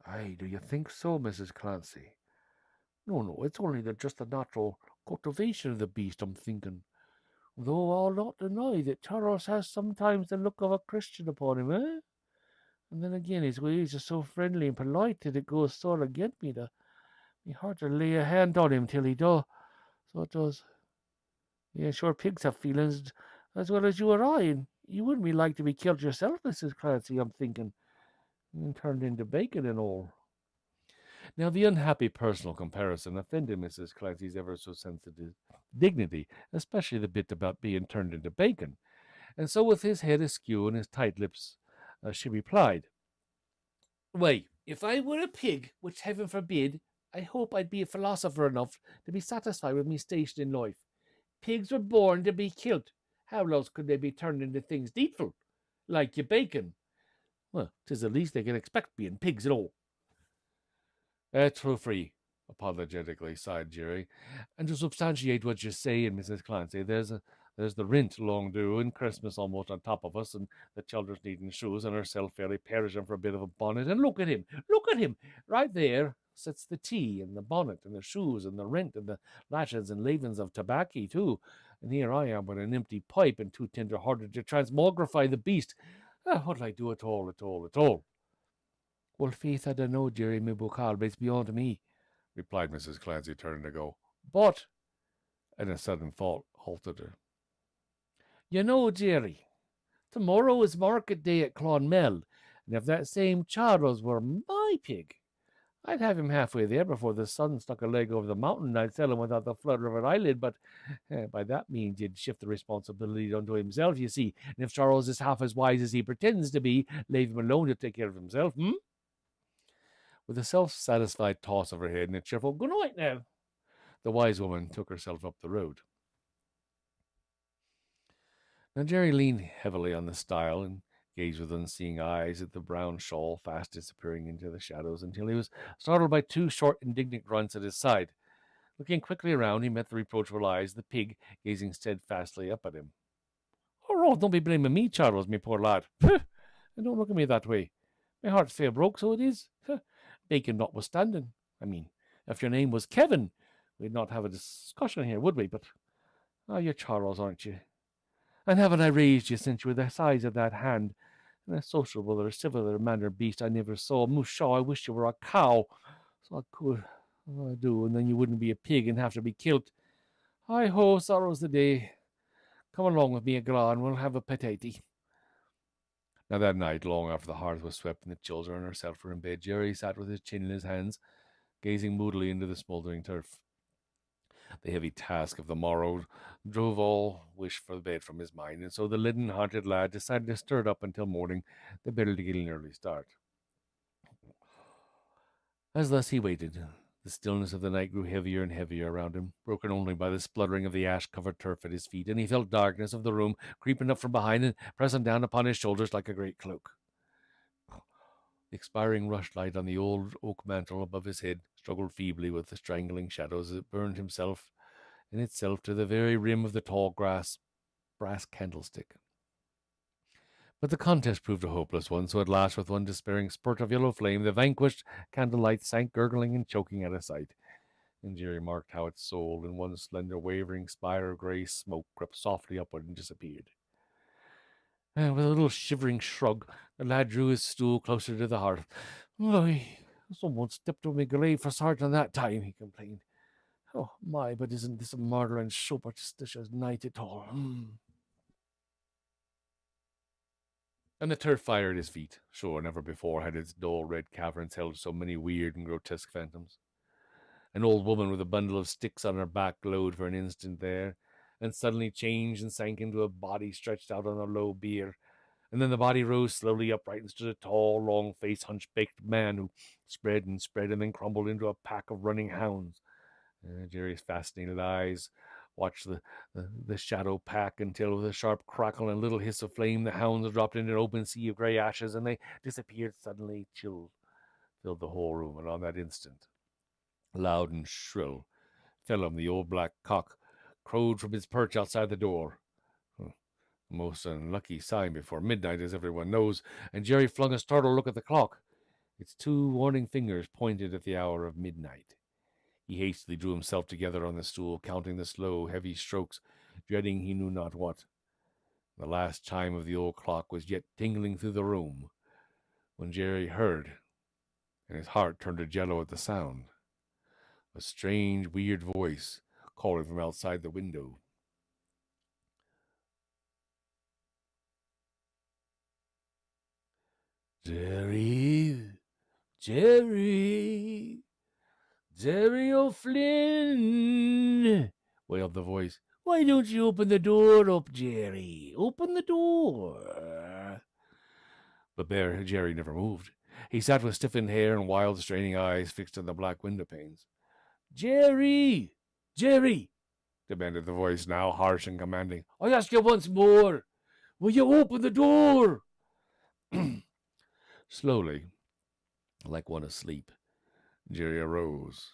"Aye, do you think so, Mrs. Clancy?" No, it's only just the natural cultivation of the beast, I'm thinking. Though I'll not deny that Charles has sometimes the look of a Christian upon him, eh? And then again, his ways are so friendly and polite that it goes sore against me to me heart to lay a hand on him till he do. So it does. Yeah, sure, pigs have feelings as well as you or I, and you wouldn't be like to be killed yourself, Mrs. Clancy, I'm thinking, and turned into bacon and all. Now, the unhappy personal comparison offended Mrs. Clancy's ever so sensitive dignity, especially the bit about being turned into bacon. And so, with his head askew and his tight lips, she replied, Why, if I were a pig, which heaven forbid, I hope I'd be a philosopher enough to be satisfied with me station in life. Pigs were born to be killed. How else could they be turned into things needful, like your bacon? Well, 'tis the least they can expect being pigs at all. True free, apologetically sighed Jerry. And to substantiate what you say, and Mrs. Clancy, there's the rint long due, and Christmas almost on top of us, and the children's needing shoes, and herself fairly perishing for a bit of a bonnet. And look at him, right there sits the tea, and the bonnet, and the shoes, and the rent, and the lashes and leavings of tobacco too. And here I am with an empty pipe and too tender-hearted to transmogrify the beast. What'll I do at all, at all, at all? Well, faith, I don't know, Jerry, my book it's beyond me, replied Mrs. Clancy, turning to go. But, And a sudden thought halted her. you know, Jerry, tomorrow is market day at Clonmel, and if that same Charles were my pig, I'd have him halfway there before the sun stuck a leg over the mountain, and I'd sell him without the flutter of an eyelid, but by that means he'd shift the responsibility unto himself, you see, and if Charles is half as wise as he pretends to be, leave him alone to take care of himself, With a self-satisfied toss of her head and a cheerful "Good night now," the wise woman took herself up the road. Now Jerry leaned heavily on the stile and gazed with unseeing eyes at the brown shawl fast disappearing into the shadows until he was startled by two short, indignant grunts at his side. Looking quickly around, he met the reproachful eyes of the pig gazing steadfastly up at him. Oh, don't be blaming me, Charles, me poor lad. And don't look at me that way. My heart's fair broke, so it is. Bacon notwithstanding. I mean, if your name was Kevin, we'd not have a discussion here, would we? But, you're Charles, aren't you? And haven't I raised you since you were the size of that hand? And a sociable or civil mannered beast I never saw. Mushaw, I wish you were a cow, so I could. I do, and then you wouldn't be a pig and have to be killed. Hi ho, sorrow's the day. Come along with me, Agra, and we'll have a potato. Now that night, long after the hearth was swept and the children and herself were in bed, Jerry sat with his chin in his hands, gazing moodily into the smouldering turf. The heavy task of the morrow drove all wish for bed from his mind, and so the leaden-hearted lad decided to stir it up until morning, the better to get an early start. As thus he waited, the stillness of the night grew heavier and heavier around him, broken only by the spluttering of the ash-covered turf at his feet, and he felt darkness of the room creeping up from behind and pressing down upon his shoulders like a great cloak. The expiring rushlight on the old oak mantel above his head struggled feebly with the strangling shadows as it burned himself in itself to the very rim of the tall brass candlestick. But the contest proved a hopeless one, so at last, with one despairing spurt of yellow flame, the vanquished candlelight sank gurgling and choking out of sight, and Jerry marked how its soul, in one slender wavering spire of grey smoke, crept softly upward and disappeared. And with a little shivering shrug, the lad drew his stool closer to the hearth. "Why, someone stepped on my grave for certain that time," he complained. "Oh, my, but isn't this a murder and superstitious night at all?" And the turf fire at his feet. Sure, never before had its dull red caverns held so many weird and grotesque phantoms. An old woman with a bundle of sticks on her back glowed for an instant there, and suddenly changed and sank into a body stretched out on a low bier. And then the body rose slowly upright and stood a tall, long-faced, hunchbacked man who spread and then crumbled into a pack of running hounds. Jerry's fascinated eyes watched the shadow pack until, with a sharp crackle and a little hiss of flame, the hounds dropped into an open sea of grey ashes, and they disappeared suddenly. Chill filled the whole room, and on that instant, loud and shrill, Phelim, the old black cock, crowed from his perch outside the door. A most unlucky sign before midnight, as everyone knows, and Jerry flung a startled look at the clock. Its two warning fingers pointed at the hour of midnight. He hastily drew himself together on the stool, counting the slow, heavy strokes. dreading he knew not what. The last chime of the old clock was yet tingling through the room when Jerry heard, and his heart turned to jello at the sound. A strange, weird voice calling from outside the window. Jerry, Jerry, Jerry O'Flynn, wailed the voice. Why don't you open the door up, Jerry? Open the door. But Jerry never moved. He sat with stiffened hair and wild, straining eyes fixed on the black window panes. Jerry! Jerry! Demanded the voice, now harsh and commanding. I ask you once more. Will you open the door? Slowly, like one asleep, Jerry arose,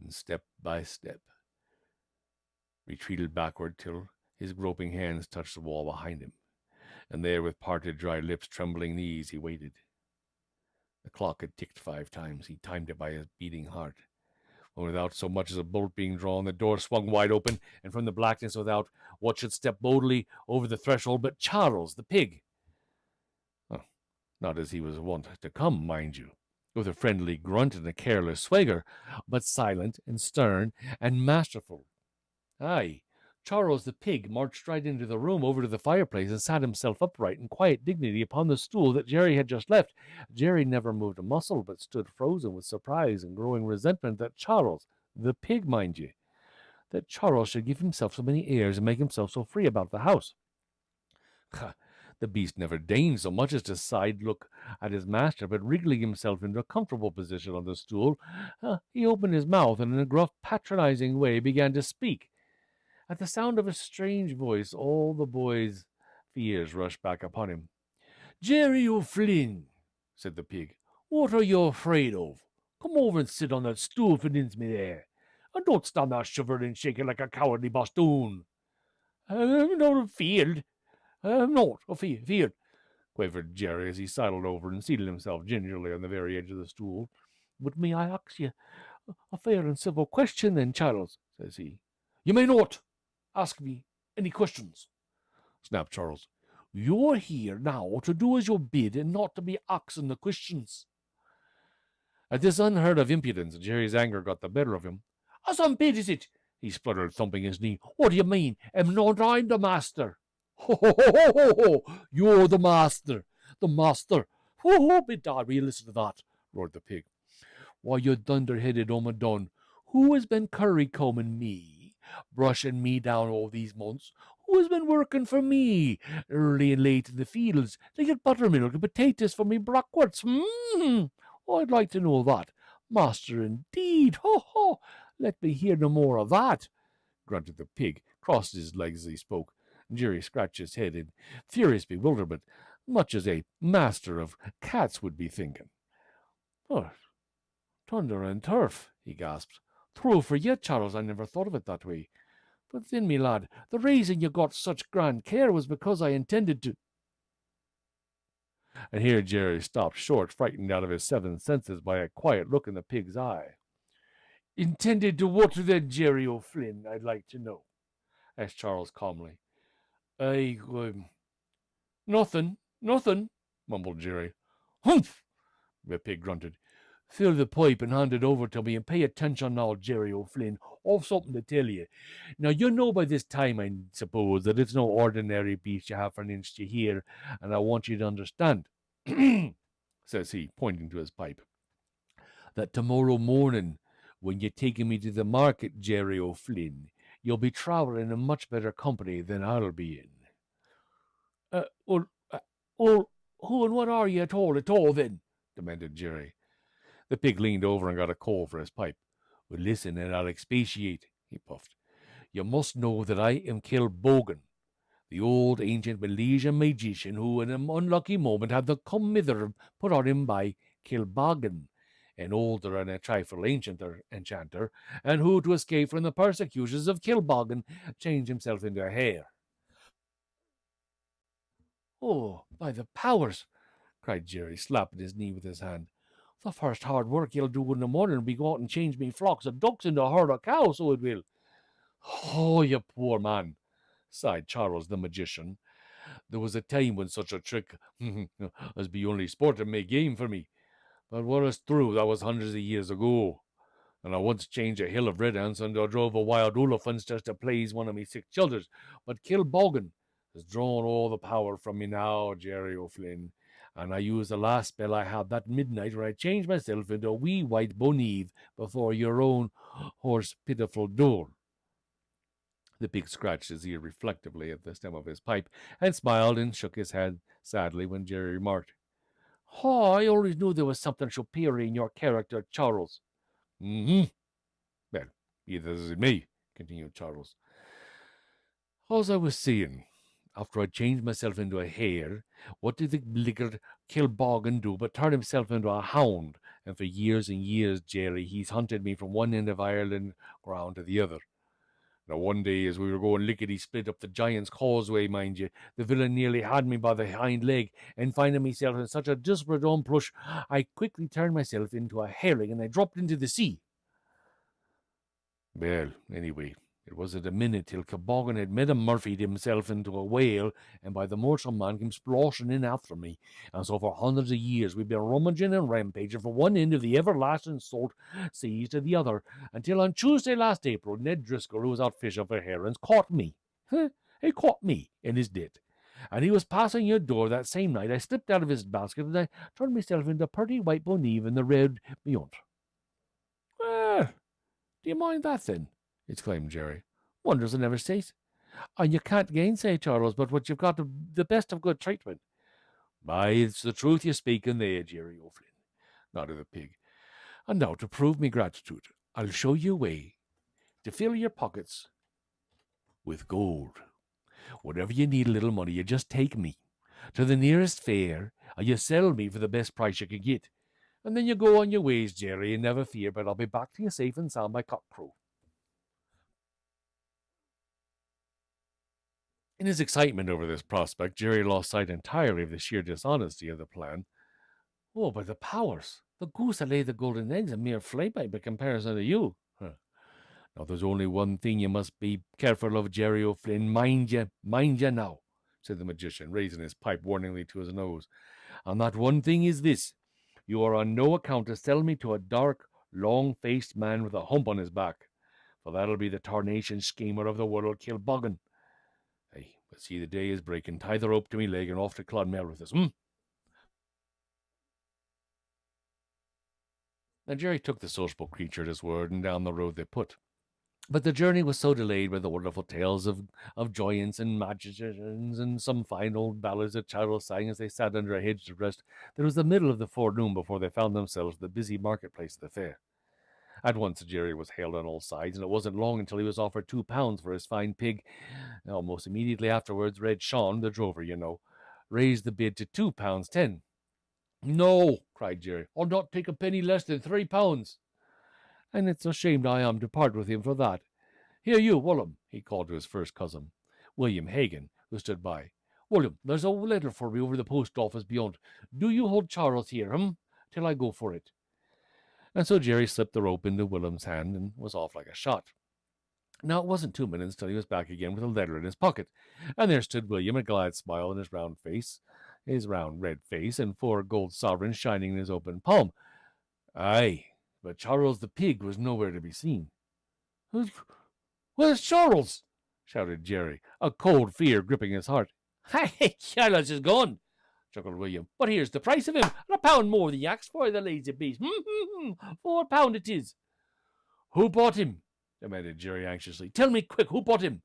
and step by step retreated backward till his groping hands touched the wall behind him, and there, with parted dry lips, trembling knees, he waited. The clock had ticked 5 times. He timed it by his beating heart. When, without so much as a bolt being drawn, the door swung wide open, and from the blackness without, what should step boldly over the threshold but Charles, the pig? Oh, not as he was wont to come, mind you, with a friendly grunt and a careless swagger, but silent and stern and masterful. Aye, Charles the pig marched right into the room over to the fireplace and sat himself upright in quiet dignity upon the stool that Jerry had just left. Jerry never moved a muscle, but stood frozen with surprise and growing resentment that Charles, the pig, mind you, that Charles should give himself so many airs and make himself so free about the house. The beast never deigned so much as to side look at his master, but wriggling himself into a comfortable position on the stool, he opened his mouth and in a gruff, patronizing way began to speak. At the sound of a strange voice, all the boy's fears rushed back upon him. Jerry O'Flynn, said the pig, what are you afraid of? Come over and sit on that stool forninst me there, and don't stand there shivering and shaking like a cowardly bosthoon. I'm not afeard. I'm not afeard, quavered Jerry as he sidled over and seated himself gingerly on the very edge of the stool. But may I ask you a fair and civil question then, Charles, says he. You may not ask me any questions, snapped Charles. You're here now to do as you're bid and not to be axing the questions. At this unheard of impudence, Jerry's anger got the better of him. As I'm bid, is it? He spluttered, thumping his knee. What do you mean? Am not I the master? Ho, ho, ho, ho, ho, ho! You're the master. The master. Ho, ho, bid Darby, listen to that, roared the pig. Why, you dunder-headed omadun, who has been curry-combing me? Brushing me down all these months? Who has been working for me, early and late in the fields, to get buttermilk and potatoes for me brockwursts? I'd like to know that. Master, indeed. Ho, ho! Let me hear no more of that, grunted the pig, crossed his legs as he spoke. Jerry scratched his head in furious bewilderment, much as a master of cats would be thinking. Oh, thunder and turf, he gasped. True for you, Charles, I never thought of it that way. But then, me lad, the reason you got such grand care was because I intended to... And here Jerry stopped short, frightened out of his 7 senses by a quiet look in the pig's eye. Intended to what then, Jerry O'Flynn, I'd like to know, asked Charles calmly. Nothing, mumbled Jerry. Humph! The pig grunted. Fill the pipe and hand it over to me, and pay attention now, Jerry O'Flynn. I've something to tell you. Now, you know by this time, I suppose, that it's no ordinary beast you have for an inch to hear, and I want you to understand, says he, pointing to his pipe, that tomorrow morning, when you're taking me to the market, Jerry O'Flynn, you'll be travelling in much better company than I'll be in. Who and what are you at all, then? Demanded Jerry. The pig leaned over and got a coal for his pipe. Well, listen, and I'll expatiate, he puffed. You must know that I am Kilbogen, the old ancient Milesian magician who, in an unlucky moment, had the come hither put on him by Kilbogen, an older and a trifle ancienter enchanter, and who, to escape from the persecutions of Kilbogen, changed himself into a hare. Oh, by the powers, cried Jerry, slapping his knee with his hand. The first hard work you'll do in the morning will be go out and change me flocks of ducks into a herd of cows, so it will. Oh, you poor man, sighed Charles the magician. There was a time when such a trick as be only sport and make game for me. But what is true, that was hundreds of years ago. And I once changed a hill of red ants and I drove a wild elephant just to please one of me sick children. But Kilbogen has drawn all the power from me now, Jerry O'Flynn. And I used the last spell I had that midnight where I changed myself into a wee white Boneve before your own hoarse, pitiful door. The pig scratched his ear reflectively at the stem of his pipe and smiled and shook his head sadly when Jerry remarked, "Oh, I always knew there was something superior in your character, Charles." "Mm-hmm. Well, either is it me," continued Charles. "As I was saying, after I changed myself into a hare, what did the bliggard Kilbogen do but turn himself into a hound? And for years and years, Jerry, he's hunted me from one end of Ireland ground to the other. Now, one day, as we were going lickety-split up the Giant's Causeway, mind you, the villain nearly had me by the hind leg, and finding myself in such a desperate unplush, I quickly turned myself into a herring, and I dropped into the sea. Well, anyway, it wasn't a minute till Kilbogen had metamorphosed himself into a whale, and by the mortal man came splashing in after me. And so for hundreds of years we've been rummaging and rampaging from one end of the everlasting salt seas to the other, until on Tuesday last April, Ned Driscoll, who was out fishing for herons, caught me. He caught me in his net. And he was passing your door that same night. I slipped out of his basket, and I turned myself into a pretty white Boneve in the red beyond." "Well, do you mind that, then?" exclaimed Jerry. "Wonders I never cease. And you can't gainsay, Charles, but what you've got the best of good treatment." "Aye, it's the truth you speak in there, Jerry O'Flynn," nodded the pig. "And now, to prove me gratitude, I'll show you a way to fill your pockets with gold. Whenever you need a little money, you just take me to the nearest fair, and you sell me for the best price you can get. And then you go on your ways, Jerry, and never fear, but I'll be back to you safe and sound by cockcrow." In his excitement over this prospect, Jerry lost sight entirely of the sheer dishonesty of the plan. "Oh, by the powers! The goose that laid the golden eggs a mere flyby by comparison to you. Now, there's only one thing you must be careful of, Jerry O'Flynn. Mind you now," said the magician, raising his pipe warningly to his nose. "And that one thing is this. You are on no account to sell me to a dark, long-faced man with a hump on his back, for that'll be the tarnation schemer of the world, Kilbogen. Hey, but see, the day is breaking. Tie the rope to me leg and off to Clonmel with us, Now, Jerry took the sociable creature at his word, and down the road they put. But the journey was so delayed by the wonderful tales of joyance and magicians and some fine old ballads that Charles sang as they sat under a hedge to rest, that it was the middle of the forenoon before they found themselves at the busy marketplace of the fair. At once Jerry was hailed on all sides, and it wasn't long until he was offered £2 for his fine pig. Almost immediately afterwards, Red Sean, the drover, raised the bid to £2.10. "No," cried Jerry, "I'll not take a penny less than £3. And it's ashamed I am to part with him for that. Here you, Willum," he called to his first cousin, William Hagan, who stood by. "William, there's a letter for me over the post office beyond. Do you hold Charles here, till I go for it." And so Jerry slipped the rope into William's hand and was off like a shot. Now, it wasn't 2 minutes till he was back again with a letter in his pocket, and there stood William, a glad smile on his round red face, and 4 gold sovereigns shining in his open palm. Aye, but Charles the pig was nowhere to be seen. "Where's Charles?" shouted Jerry, a cold fear gripping his heart. "Hey, Charles is gone," chuckled William. "But here's the price of him, and £1 more than you asked for, the lazy beast. £4 it is." "Who bought him?" demanded Jerry anxiously. "Tell me quick, who bought him?"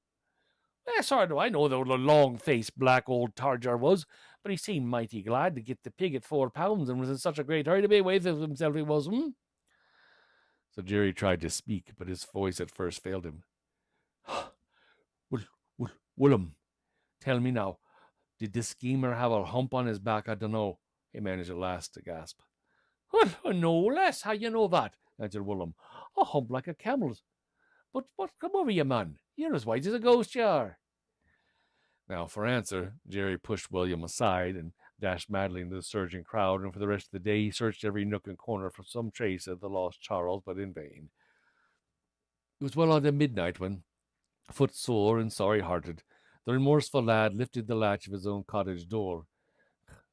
"Sorry do I know the long-faced black old targer was, but he seemed mighty glad to get the pig at £4, and was in such a great hurry to be away with himself he was, So Jerry tried to speak, but his voice at first failed him. Willum, tell me now, did the schemer have a hump on his back? I dunno," he managed at last to gasp. "Well, no less. How you know that?" answered Willum. "A hump like a camel's. But come over you, man. You're as white as a ghost, you are." Now, for answer, Jerry pushed William aside and dashed madly into the surging crowd, and for the rest of the day he searched every nook and corner for some trace of the lost Charles, but in vain. It was well on to midnight when, footsore and sorry-hearted, The remorseful lad lifted the latch of his own cottage door,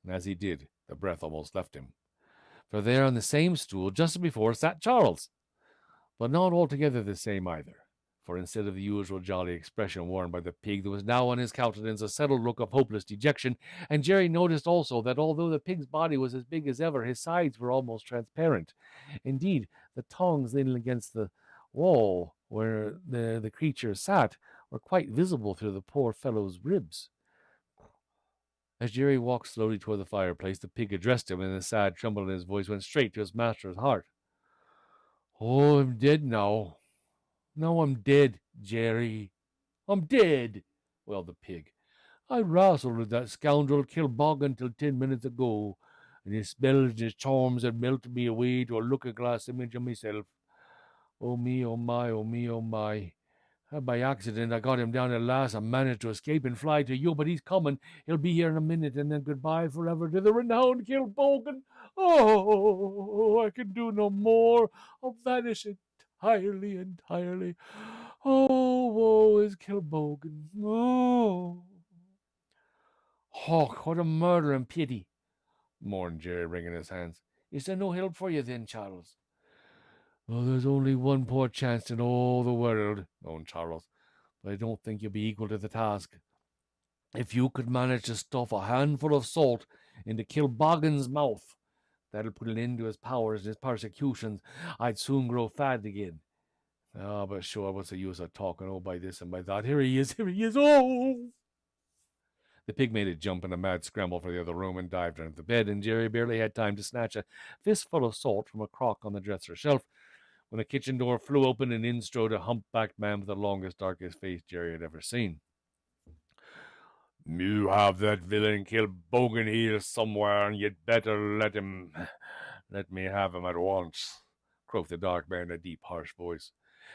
and as he did, the breath almost left him. For there on the same stool just as before sat Charles, but not altogether the same either. For instead of the usual jolly expression worn by the pig, there was now on his countenance a settled look of hopeless dejection, and Jerry noticed also that although the pig's body was as big as ever, his sides were almost transparent. Indeed, the tongs leaning against the wall where the creature sat were quite visible through the poor fellow's ribs. As Jerry walked slowly toward the fireplace, the pig addressed him, and a sad tremble in his voice went straight to his master's heart. "Oh, I'm dead now. Now I'm dead, Jerry. I'm dead," wailed the pig. "I wrestled with that scoundrel Kilbogen till 10 minutes ago, and his spells and his charms had melted me away to a looking-glass image of myself. Oh me, oh my, oh me, oh my. By accident, I got him down at last and managed to escape and fly to you, but he's coming. He'll be here in a minute, and then goodbye forever to the renowned Kilbogen. Oh, I can do no more. I'll vanish entirely, entirely. Oh, woe is Kilbogen. Oh, what a murder and pity," mourned Jerry, wringing his hands. "Is there no help for you then, Charles?" "Oh, there's only one poor chance in all the world," moaned Charles, "but I don't think you'll be equal to the task. If you could manage to stuff a handful of salt into Kilbogen's mouth, that'll put an end to his powers and his persecutions. I'd soon grow fat again. Ah, but sure, what's the use of talking, oh, by this and by that? Here he is, oh!" The pig made a jump in a mad scramble for the other room and dived under the bed, and Jerry barely had time to snatch a fistful of salt from a crock on the dresser shelf when the kitchen door flew open and in strode a humpbacked man with the longest, darkest face Jerry had ever seen. "You have that villain Kilbogen here somewhere, and you'd better let me have him at once," croaked the dark man in a deep, harsh voice.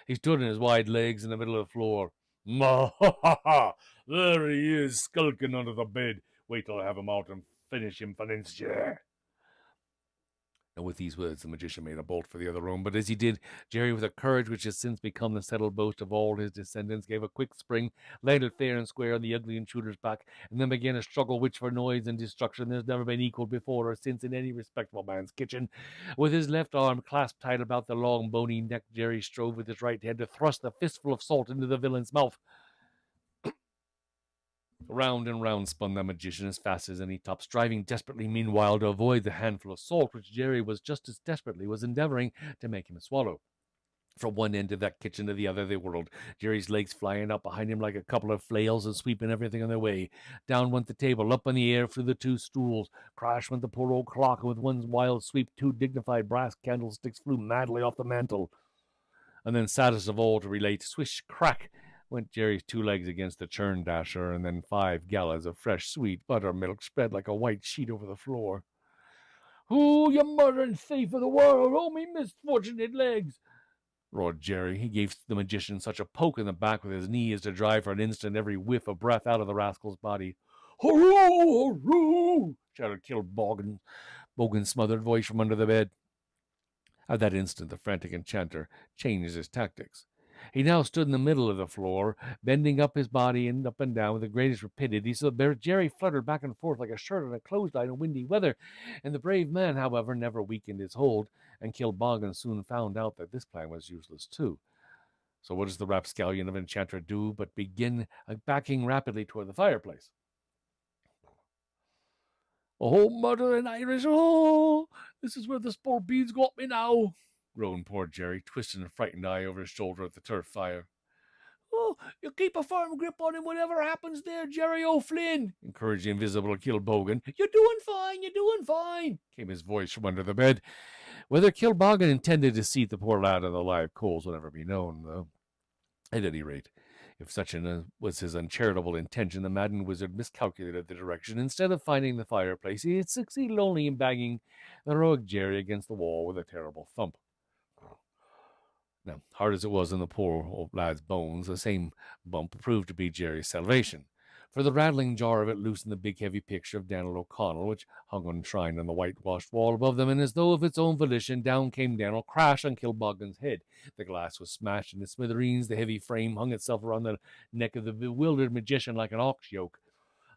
He stood on his wide legs in the middle of the floor. "Ma ha ha ha! There he is, skulking under the bed. Wait till I have him out and finish him for instance." And with these words, the magician made a bolt for the other room. But as he did, Jerry, with a courage which has since become the settled boast of all his descendants, gave a quick spring, landed fair and square on the ugly intruder's back, and then began a struggle which, for noise and destruction, has never been equaled before or since in any respectable man's kitchen. With his left arm clasped tight about the long, bony neck, Jerry strove with his right hand to thrust a fistful of salt into the villain's mouth. Round and round spun the magician as fast as any top, striving desperately meanwhile to avoid the handful of salt which Jerry was just as desperately was endeavoring to make him swallow. From one end of that kitchen to the other they whirled, Jerry's legs flying up behind him like a couple of flails and sweeping everything on their way. Down went the table, up in the air flew the two stools. Crash went the poor old clock, and with one wild sweep 2 dignified brass candlesticks flew madly off the mantel. And then, saddest of all to relate, swish, crack, went Jerry's 2 legs against the churn dasher, and then 5 gallons of fresh sweet buttermilk spread like a white sheet over the floor. "Oh, you murdering thief of the world! Oh, me misfortunate legs!" roared Jerry. He gave the magician such a poke in the back with his knee as to drive for an instant every whiff of breath out of the rascal's body. "Hurroo! Hurroo!" shouted Kilbogen's smothered voice from under the bed. At that instant, the frantic enchanter changed his tactics. He now stood in the middle of the floor, bending up his body and up and down with the greatest rapidity, so that Jerry fluttered back and forth like a shirt on a clothesline in windy weather. And the brave man, however, never weakened his hold, and Kilbogen soon found out that this plan was useless too. So what does the rapscallion of enchanter do but begin backing rapidly toward the fireplace? "Oh, murder and Irish! Oh, this is where the sport beans got me now," groaned poor Jerry, twisting a frightened eye over his shoulder at the turf fire. "Oh, you keep a firm grip on him whatever happens there, Jerry O'Flynn," encouraged the invisible Kilbogen. "You're doing fine," came his voice from under the bed. Whether Kilbogen intended to seat the poor lad on the live coals will never be known, though. At any rate, if such was his uncharitable intention, the maddened wizard miscalculated the direction. Instead of finding the fireplace, he had succeeded only in banging the heroic Jerry against the wall with a terrible thump. Now, hard as it was on the poor old lad's bones, the same bump proved to be Jerry's salvation. for the rattling jar of it loosened the big heavy picture of Daniel O'Connell, which hung enshrined on the whitewashed wall above them, and as though of its own volition, down came Daniel, crash on Kilbogen's head. The glass was smashed into smithereens, the heavy frame hung itself around the neck of the bewildered magician like an ox yoke.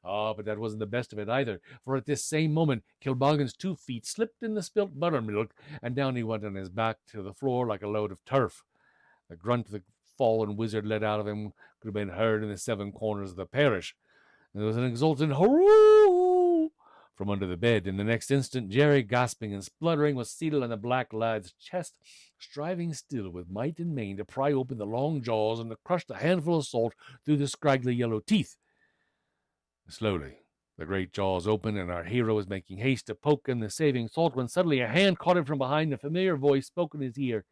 Ah, but that wasn't the best of it either, for at this same moment Kilbogen's 2 feet slipped in the spilt buttermilk, and down he went on his back to the floor like a load of turf. The grunt the fallen wizard let out of him could have been heard in the 7 corners of the parish. There was an exultant hurroo from under the bed. In the next instant, Jerry, gasping and spluttering, was seated on the black lad's chest, striving still with might and main to pry open the long jaws and to crush the handful of salt through the scraggly yellow teeth. Slowly, the great jaws opened, and our hero was making haste to poke in the saving salt when suddenly a hand caught him from behind, and a familiar voice spoke in his ear.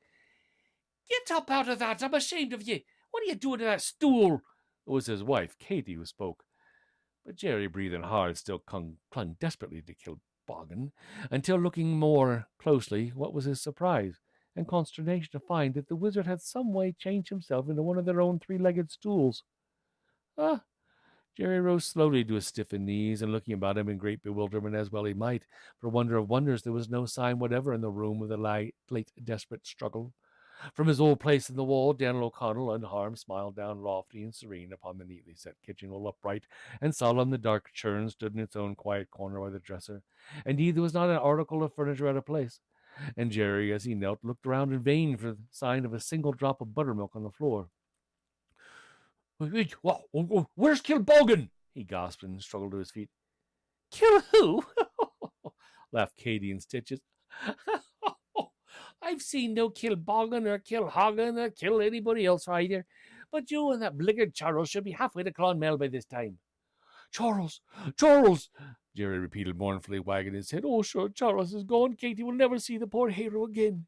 "Get up out of that! I'm ashamed of ye! What are you doing to that stool?" It was his wife, Katie, who spoke. But Jerry, breathing hard, still clung desperately to Kilbogen, until, looking more closely, what was his surprise and consternation to find that the wizard had some way changed himself into one of their own 3-legged stools. Ah! Jerry rose slowly to his stiffened knees, and looking about him in great bewilderment, as well he might, for wonder of wonders, there was no sign whatever in the room of the late desperate struggle. From his old place in the wall, Daniel O'Connell, unharmed, smiled down lofty and serene upon the neatly set kitchen, all upright and solemn. The dark churn stood in its own quiet corner by the dresser. Indeed, there was not an article of furniture out of place, and Jerry, as he knelt, looked around in vain for the sign of a single drop of buttermilk on the floor. "Where's Kilbogen?" he gasped and struggled to his feet. "Kill who?" laughed Katie in stitches. "I've seen no Kilbogen or Kilhagen or kill anybody else either. But you and that bliggard Charles should be halfway to Clonmel by this time." "Charles! Charles!" Jerry repeated mournfully, wagging his head. "Oh, sure, Charles is gone. Katie will never see the poor hero again."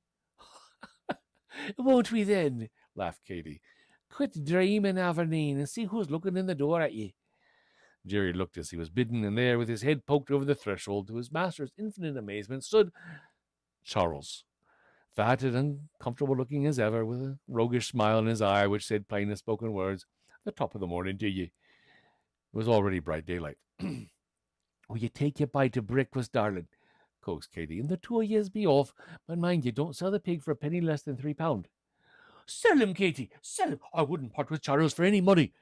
"Won't we then?" laughed Katie. "Quit dreaming, Avernine, and see who's looking in the door at ye." Jerry looked as he was bidden, and there, with his head poked over the threshold, to his master's infinite amazement, stood Charles, fat and uncomfortable looking as ever, with a roguish smile in his eye which said plain as spoken words, "The top of the morning to ye." It was already bright daylight. "Will ye take your bite of breakfast, darling?" coaxed Katie, "and the 2 of yez be off. But mind ye, don't sell the pig for a penny less than £3. "Sell him, Katie, sell him! I wouldn't part with Charles for any money."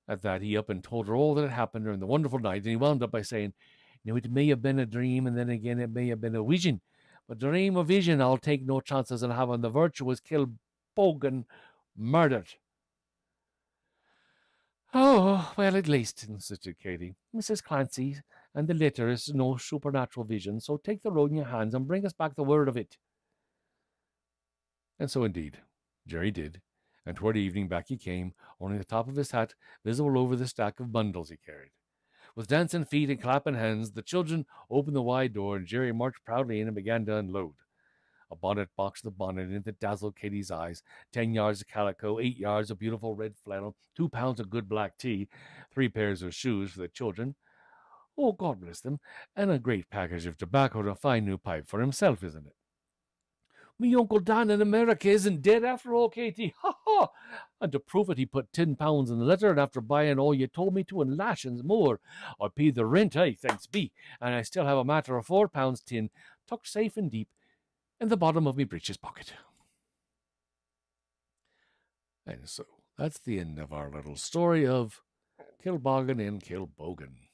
At that, he up and told her all that had happened during the wonderful night, and he wound up by saying, "Now, it may have been a dream, and then again it may have been a vision. But dream or vision, I'll take no chances on having the virtuous Kilbogen murdered." "Oh, well, at least," insisted Katie, "Mrs. Clancy and the letter is no supernatural vision, so take the road in your hands and bring us back the word of it." And so, indeed, Jerry did, and toward evening back he came, only the top of his hat visible over the stack of bundles he carried. With dancing feet and clapping hands, the children opened the wide door, and Jerry marched proudly in and began to unload. A bonnet boxed the bonnet in that dazzled Katie's eyes, 10 yards of calico, 8 yards of beautiful red flannel, 2 pounds of good black tea, 3 pairs of shoes for the children, oh, God bless them, and a great package of tobacco and a fine new pipe for himself, isn't it? "Me Uncle Dan in America isn't dead after all, Katie. Ha ha! And to prove it, he put £10 in the letter, and after buying all you told me to and lashings more, I paid the rent, thanks be, and I still have a matter of £4 tin tucked safe and deep in the bottom of me breeches pocket." And so that's the end of our little story of Kilbogen and Kil Boen.